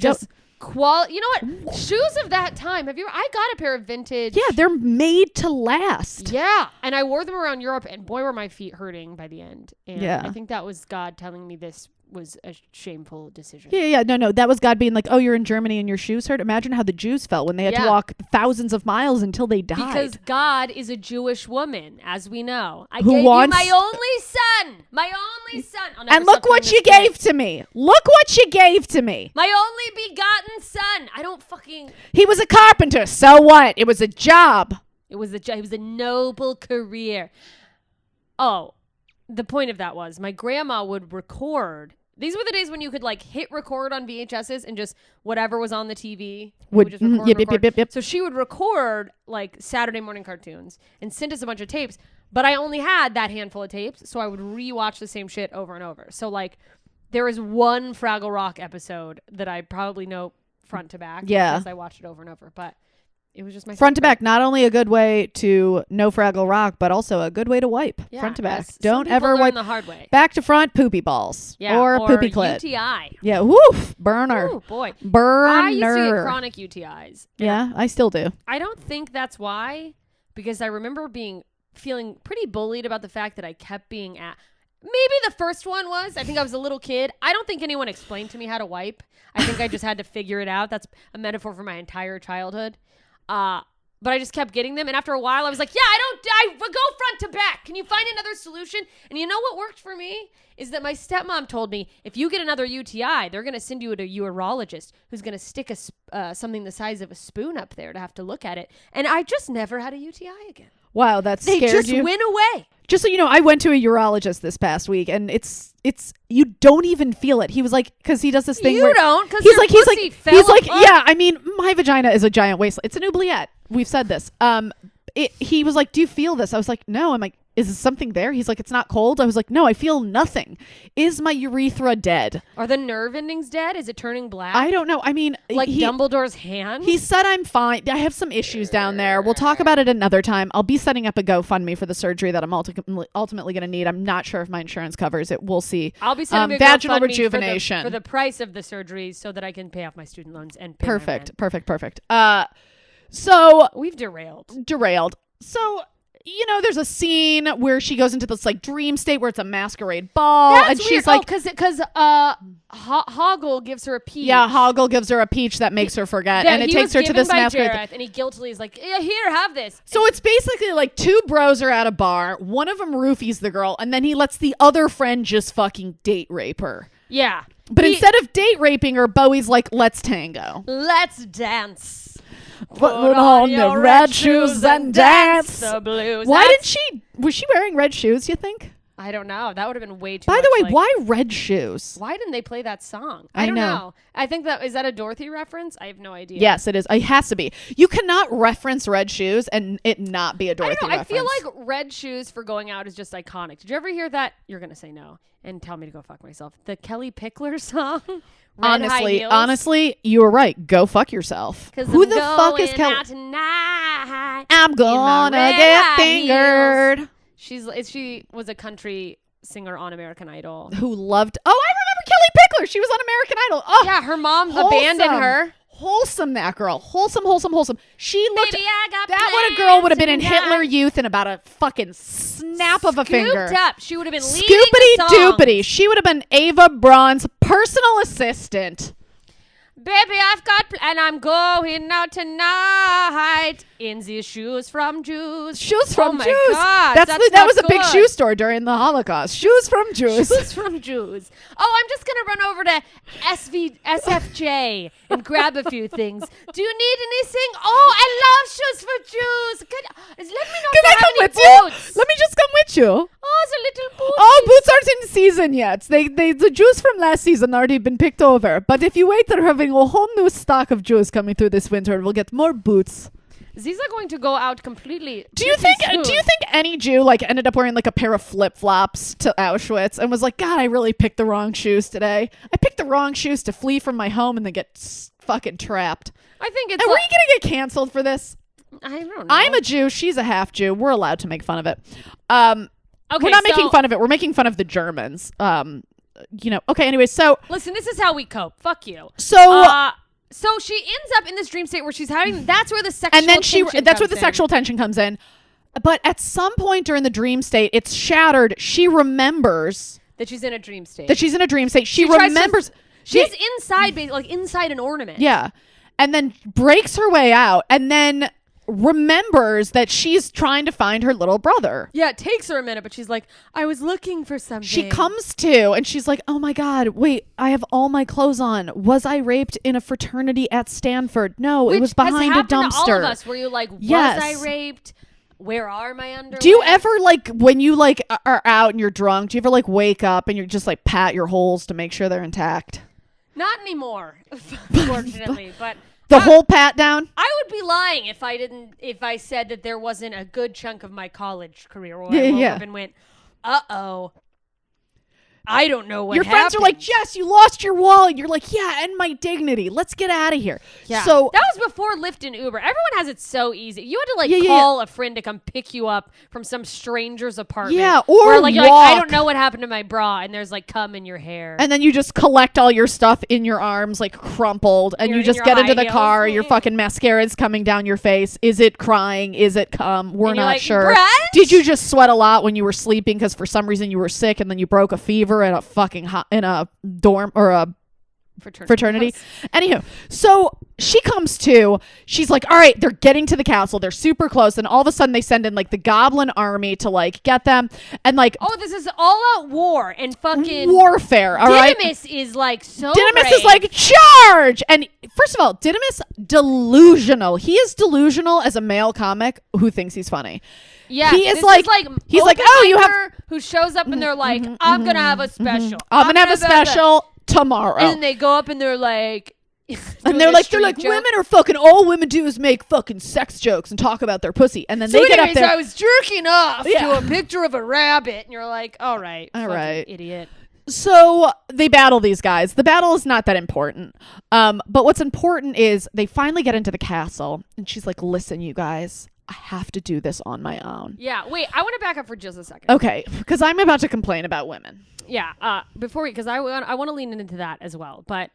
know what? Shoes of that time. I got a pair of vintage. Yeah, they're made to last. Yeah. And I wore them around Europe, and boy, were my feet hurting by the end. And yeah. I think that was God telling me this was a shameful decision. Yeah. No. That was God being like, oh, you're in Germany and your shoes hurt. Imagine how the Jews felt when they had to walk thousands of miles until they died. Because God is a Jewish woman, as we know. I Who gave wants- you my only son. My only son. And look what you gave to me. Look what you gave to me. My only begotten son. I don't fucking... He was a carpenter. So what? It was a job. It was a noble career. Oh, the point of that was my grandma would record. These were the days when you could like hit record on VHSs and just whatever was on the TV would just record. Yep. So she would record like Saturday morning cartoons and send us a bunch of tapes, but I only had that handful of tapes, so I would rewatch the same shit over and over. So like there is one Fraggle Rock episode that I probably know front to back because I watched it over and over, but it was just my front to back. Not only a good way to know Fraggle Rock, but also a good way to wipe front to back. Don't ever wipe the hard way. Back to front poopy balls or poopy clit. UTI. Yeah, woof, burner. Oh boy, burner. I used to get chronic UTIs. Yeah, I still do. I don't think that's why, because I remember feeling pretty bullied about the fact that I kept being at. Maybe the first one was. I think I was a little kid. I don't think anyone explained to me how to wipe. I think I just had to figure it out. That's a metaphor for my entire childhood. But I just kept getting them. And after a while, I was like, I go front to back. Can you find another solution? And you know what worked for me? Is that my stepmom told me, if you get another UTI, they're going to send you to a urologist who's going to stick something the size of a spoon up there to have to look at it. And I just never had a UTI again. Wow, that scared you. They just went away. Just so you know, I went to a urologist this past week, and it's you don't even feel it. He was like, because he does this thing you where don't, because he's like, yeah. I mean, my vagina is a giant wasteland. It's an oubliette. We've said this. He was like, do you feel this? I was like, no. I'm like, is something there? He's like, it's not cold. I was like, no, I feel nothing. Is my urethra dead? Are the nerve endings dead? Is it turning black? I don't know. I mean, like Dumbledore's hand? He said I'm fine. I have some issues down there. We'll talk about it another time. I'll be setting up a GoFundMe for the surgery that I'm ultimately going to need. I'm not sure if my insurance covers it. We'll see. I'll be setting up a vaginal GoFundMe rejuvenation for the price of the surgery so that I can pay off my student loans and pay Perfect. So we've derailed. So, you know, there's a scene where she goes into this like dream state where it's a masquerade ball. That's and weird. She's like, because Hoggle gives her a peach. Yeah, Hoggle gives her a peach that makes her forget. And it takes her to this masquerade. Jareth, and he guiltily is like, yeah, here, have this. So it's basically like two bros are at a bar. One of them roofies the girl, and then he lets the other friend just fucking date rape her. Yeah. But instead of date raping her, Bowie's like, let's tango. Let's dance. Put on your red shoes and dance the blues. Was she wearing red shoes, you think? I don't know. That would have been way too By much. the way, why red shoes? Why didn't they play that song? I don't know. I think is that a Dorothy reference? I have no idea. Yes, it is. It has to be. You cannot reference red shoes and it not be a Dorothy reference. I feel like red shoes for going out is just iconic. Did you ever hear that? You're going to say no and tell me to go fuck myself. The Kelly Pickler song? Honestly, you were right. Go fuck yourself. Who the fuck is Kelly? I'm gonna get fingered. She was a country singer on American Idol. Who loved... Oh, I remember Kelly Pickler. She was on American Idol. Oh, yeah, her mom abandoned her. Wholesome, that girl. Wholesome. She looked... That a girl would have been in Hitler Youth in about a fucking snap of a finger. Scooped up. She would have been leading the song. Scoopity-doopity. She would have been Ava Braun's personal assistant. Baby, and I'm going out tonight in these shoes from Jews. Shoes from Jews. God, that was a big shoe store during the Holocaust. Shoes from Jews. Shoes from Jews. Oh, I'm just gonna run over to SFJ and grab a few things. Do you need anything? Oh, I love shoes for Jews. Let me know if you have any boots. Let me just come with you. Oh, the little boots. Oh, boots aren't in season yet. The Jews from last season already been picked over. But if you wait, they're having a whole new stock of Jews coming through this winter, and we'll get more boots. These are going to go out completely. Do you think any Jew like ended up wearing like a pair of flip-flops to Auschwitz and was like, God, I really picked the wrong shoes today. I picked the wrong shoes to flee from my home and then get fucking trapped. I think it's. And were you gonna get canceled for this? I don't know. I'm a Jew. She's a half Jew. We're allowed to make fun of it. Okay, we're not making fun of it. We're making fun of the Germans. Okay. Anyway, so listen. This is how we cope. Fuck you. So she ends up in this dream state where she's having. That's where the sexual. And then sexual tension comes in. But at some point during the dream state, it's shattered. She remembers that she's in a dream state. She remembers. She's inside, like inside an ornament. Yeah, and then breaks her way out, and then remembers that she's trying to find her little brother. Yeah, it takes her a minute, but she's like, I was looking for something. She comes to, and she's like, oh my God, wait, I have all my clothes on. Was I raped in a fraternity at Stanford? No, it was behind a dumpster. To all of us, where you're like, was I raped? Where are my underwear? Do you ever like when you like are out and you're drunk? Do you ever like wake up and you're just like pat your holes to make sure they're intact? Not anymore, fortunately, but. The whole pat down? I would be lying if I said that there wasn't a good chunk of my college career where I woke up and went, uh-oh, I don't know what happened. Your friends are like, Jess, you lost your wallet. You're like, yeah, and my dignity. Let's get out of here. Yeah. So that was before Lyft and Uber. Everyone has it so easy. You had to call a friend to come pick you up from some stranger's apartment. Yeah, or you're like, I don't know what happened to my bra, and there's like cum in your hair. And then you just collect all your stuff in your arms, like crumpled, and you just get into the car. Your fucking mascara's coming down your face. Is it crying? Is it cum? We're not sure. Brent? Did you just sweat a lot when you were sleeping because for some reason you were sick and then you broke a fever at a fucking in a dorm or a fraternity. Anywho, so she comes to, she's like, all right, they're getting to the castle. They're super close. And all of a sudden they send in like the goblin army to like get them. And like, oh, this is all out war and fucking warfare. All right. Didymus is like so Didymus brave. is like, charge. And first of all, Didymus, delusional. He is delusional as a male comic who thinks he's funny. Yeah, he is like he's like, oh, you have who shows up and they're like, I'm gonna have a special. I'm gonna have a special tomorrow. And they go up and they're like, And they're like, women are fucking, all women do is make fucking sex jokes and talk about their pussy. And then they get up there. I was jerking off to a picture of a rabbit. And you're like, all right, idiot. So they battle these guys. The battle is not that important. But what's important is they finally get into the castle. And she's like, listen, you guys, I have to do this on my own. Yeah, wait, I want to back up for just a second. Okay, because I'm about to complain about women. Yeah, because I want to lean into that as well. But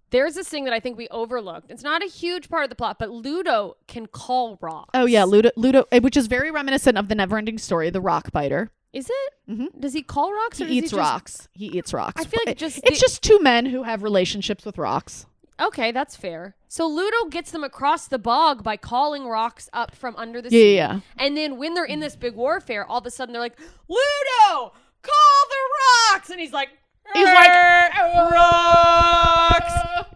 there's this thing that I think we overlooked. It's not a huge part of the plot, but Ludo can call rocks. Oh, yeah, Ludo, which is very reminiscent of the Neverending Story, the rock biter. Is it? Mm-hmm. Does he call rocks? He eats rocks. He eats rocks. I feel like it's just two men who have relationships with rocks. Okay, that's fair. So Ludo gets them across the bog by calling rocks up from under the sea. Yeah. And then when they're in this big warfare, all of a sudden they're like, Ludo, call the rocks. And he's like,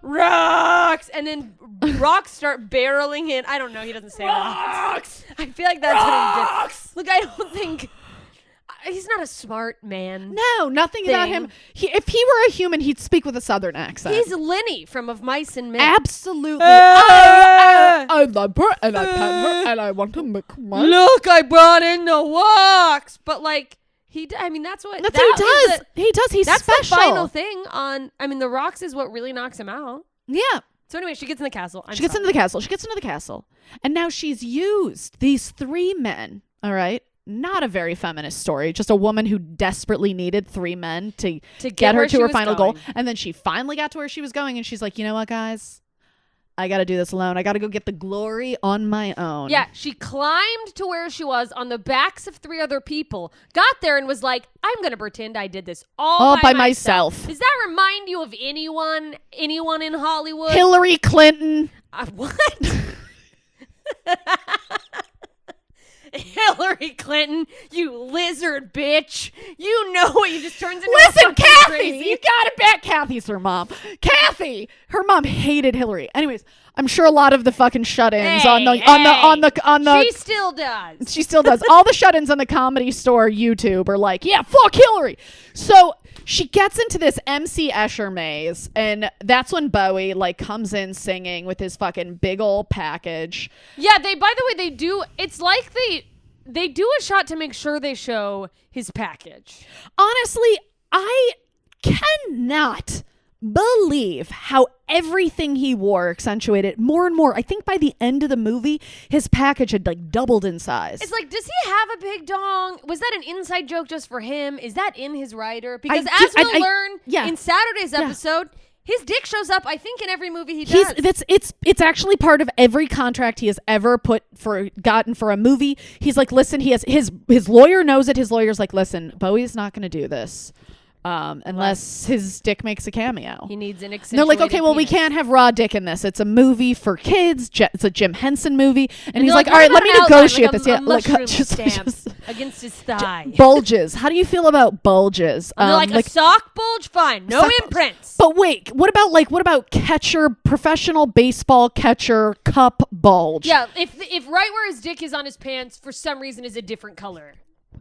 rocks. And then rocks start barreling in. I don't know. He doesn't say rocks. I feel like that's what he did. Look, I don't think... He's not a smart man. No, nothing about him. If he were a human, he'd speak with a southern accent. He's Lenny from Of Mice and Men. Absolutely. I love her, and I pet her, and I want to make money. Look, I brought in the rocks. But like, that's what he does. He does. He's that's special. The final thing on. The rocks is what really knocks him out. Yeah. So anyway, she gets in the castle. She gets into the castle, and now she's used these three men. All right. Not a very feminist story. Just a woman who desperately needed three men to get her to her final goal. And then she finally got to where she was going. And she's like, you know what, guys? I got to do this alone. I got to go get the glory on my own. Yeah. She climbed to where she was on the backs of three other people. Got there and was like, I'm going to pretend I did this all by myself. Does that remind you of anyone in Hollywood? Hillary Clinton. What? Hillary Clinton, you lizard bitch. You know what you just turns into. Listen, Kathy, crazy. You gotta bet Kathy's her mom. Kathy, her mom hated Hillary. Anyways, I'm sure a lot of the fucking shut-ins on the She still does. She still does. All the shut-ins on the Comedy Store YouTube are like, yeah, fuck Hillary. So she gets into this MC Escher maze, and that's when Bowie comes in singing with his fucking big old package. Yeah, by the way, they do. It's like they do a shot to make sure they show his package. Honestly, I cannot believe how everything he wore accentuated more and more. I think by the end of the movie, his package had doubled in size. It's like, does he have a big dong? Was that an inside joke just for him? Is that in his rider? Because as we'll learn in Saturday's episode, his dick shows up, I think, in every movie he does. It's actually part of every contract he has ever gotten for a movie. He's like, listen, he has his lawyer knows it. His lawyer's like, listen, Bowie's not going to do this. Unless his dick makes a cameo. He needs an accentuated they're like, okay, well, penis. We can't have raw dick in this. It's a movie for kids. It's a Jim Henson movie. And he's like, all what right, let me negotiate this. Yeah, just against his thigh. Bulges. How do you feel about bulges? A sock bulge? Fine. No imprints. But wait, what about catcher, professional baseball catcher cup bulge? Yeah, if right where his dick is on his pants for some reason is a different color.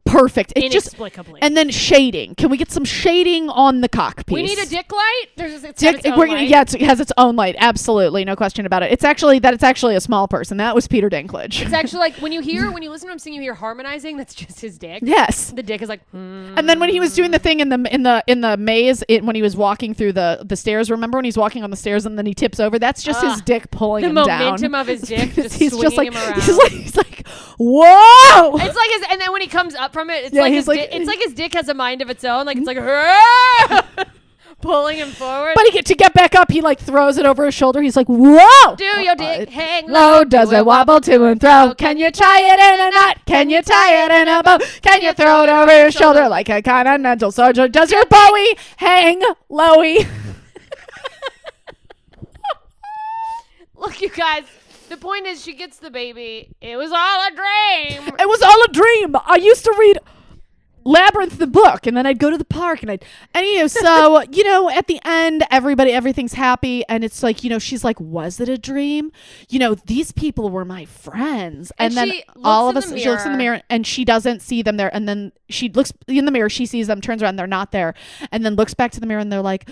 Perfect. Inexplicably. And then shading. Can we get some shading on the cock piece? We need a dick light. It has its own light. Absolutely, no question about it. It's actually a small person. That was Peter Dinklage. It's actually like when you listen to him sing, you hear harmonizing. That's just his dick. Yes, the dick is like. And then when he was doing the thing in the maze, when he was walking through the stairs. Remember when he's walking on the stairs and then he tips over? That's just his dick pulling him down. The momentum of his dick. He's just like him around. He's like whoa. It's like and then when he comes up from it, it's like his dick has a mind of its own. Like it's like pulling him forward. But to get back up, he throws it over his shoulder. He's like, whoa! Do your dick hang low? Does it wobble to and fro? Can you tie it in a knot? Can you tie it in a bow? Can you throw it over your shoulder like a continental soldier? Does your Bowie hang lowy? Look, you guys. The point is, she gets the baby. It was all a dream. It was all a dream. I used to read Labyrinth the book, and then I'd go to the park, and so at the end, everything's happy, and it's like, she's like, was it a dream? These people were my friends, and then all of us, she looks in the mirror, and she doesn't see them there, and then she looks in the mirror, she sees them, turns around, they're not there, and then looks back to the mirror, and they're like,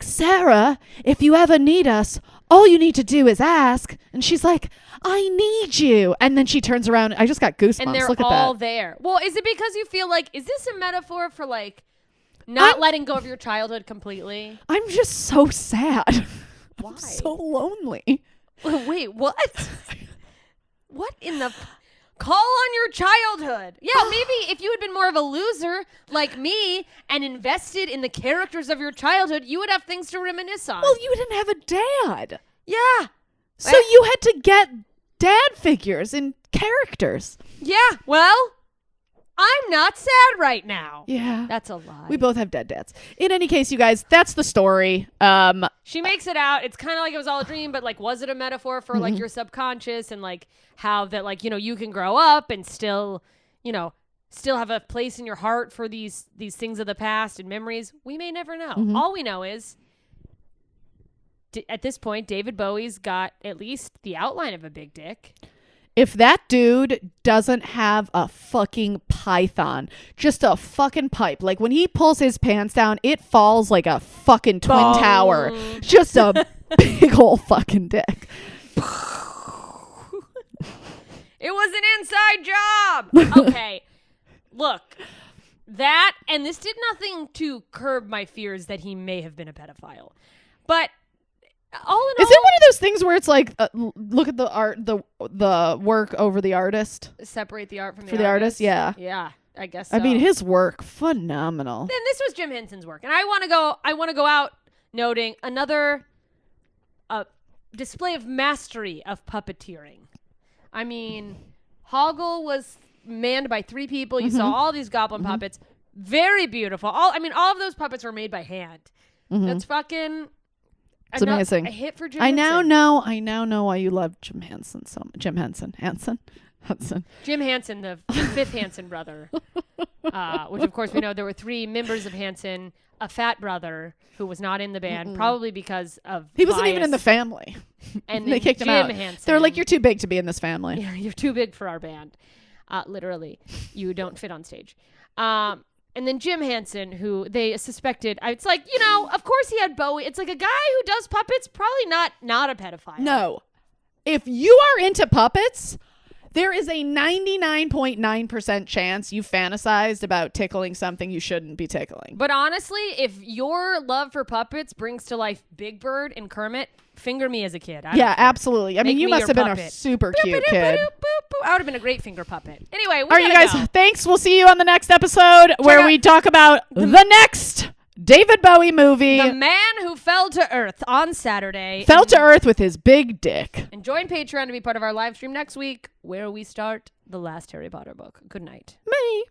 Sarah, if you ever need us, all you need to do is ask. And she's like, I need you. And then she turns around. I just got goosebumps. And they're Look at all that. there. Well, is it because you feel like, is this a metaphor for like not letting go of your childhood completely? I'm just so sad. Why? I'm so lonely. Wait, what? What in the... Call on your childhood. Yeah, maybe if you had been more of a loser like me and invested in the characters of your childhood, you would have things to reminisce on. Well, you didn't have a dad. Yeah. So you had to get dad figures and characters. Yeah, well, I'm not sad right now. Yeah. That's a lie. We both have dead dads. In any case, you guys, that's the story. She makes it out. It's kind of like it was all a dream, but like, was it a metaphor for like your subconscious and like how that like, you can grow up and still have a place in your heart for these things of the past and memories? We may never know. All we know is at this point, David Bowie's got at least the outline of a big dick. If that dude doesn't have a fucking python, just a fucking pipe, like when he pulls his pants down, it falls like a fucking twin tower. Just a big old fucking dick. It was an inside job. Okay. Look, that, and this did nothing to curb my fears that he may have been a pedophile. But all in all, is it one of those things where it's like, look at the art, the work over the artist? Separate the art from the artist? Yeah. Yeah, I guess so. I mean, his work, phenomenal. Then this was Jim Henson's work. And I want to go out noting another display of mastery of puppeteering. I mean, Hoggle was manned by 3 people. You saw all these goblin puppets. Very beautiful. All of those puppets were made by hand. That's fucking... It's amazing. A hit for Jim I Henson. now know why you love Jim Henson so much. Jim Hudson. Jim Henson, the 5th Hanson brother, which of course we know there were 3 members of Hanson, a fat brother who was not in the band, probably because of he wasn't even in the family, and they kicked him out. Henson. They're like, you're too big to be in this family. Yeah, you're too big for our band. Literally, you don't fit on stage. And then Jim Henson, who they suspected, it's like, of course he had Bowie. It's like a guy who does puppets, probably not a pedophile. No. If you are into puppets, there is a 99.9% chance you fantasized about tickling something you shouldn't be tickling. But honestly, if your love for puppets brings to life Big Bird and Kermit, finger me as a kid. Yeah, absolutely. I mean, you must have been puppet. A super cute kid. I would have been a great finger puppet. Anyway, all right, you guys, thanks. We'll see you on the next episode where we talk about the next David Bowie movie. The Man Who Fell to Earth on Saturday. Fell to Earth with his big dick. And join Patreon to be part of our live stream next week where we start the last Harry Potter book. Good night. Bye.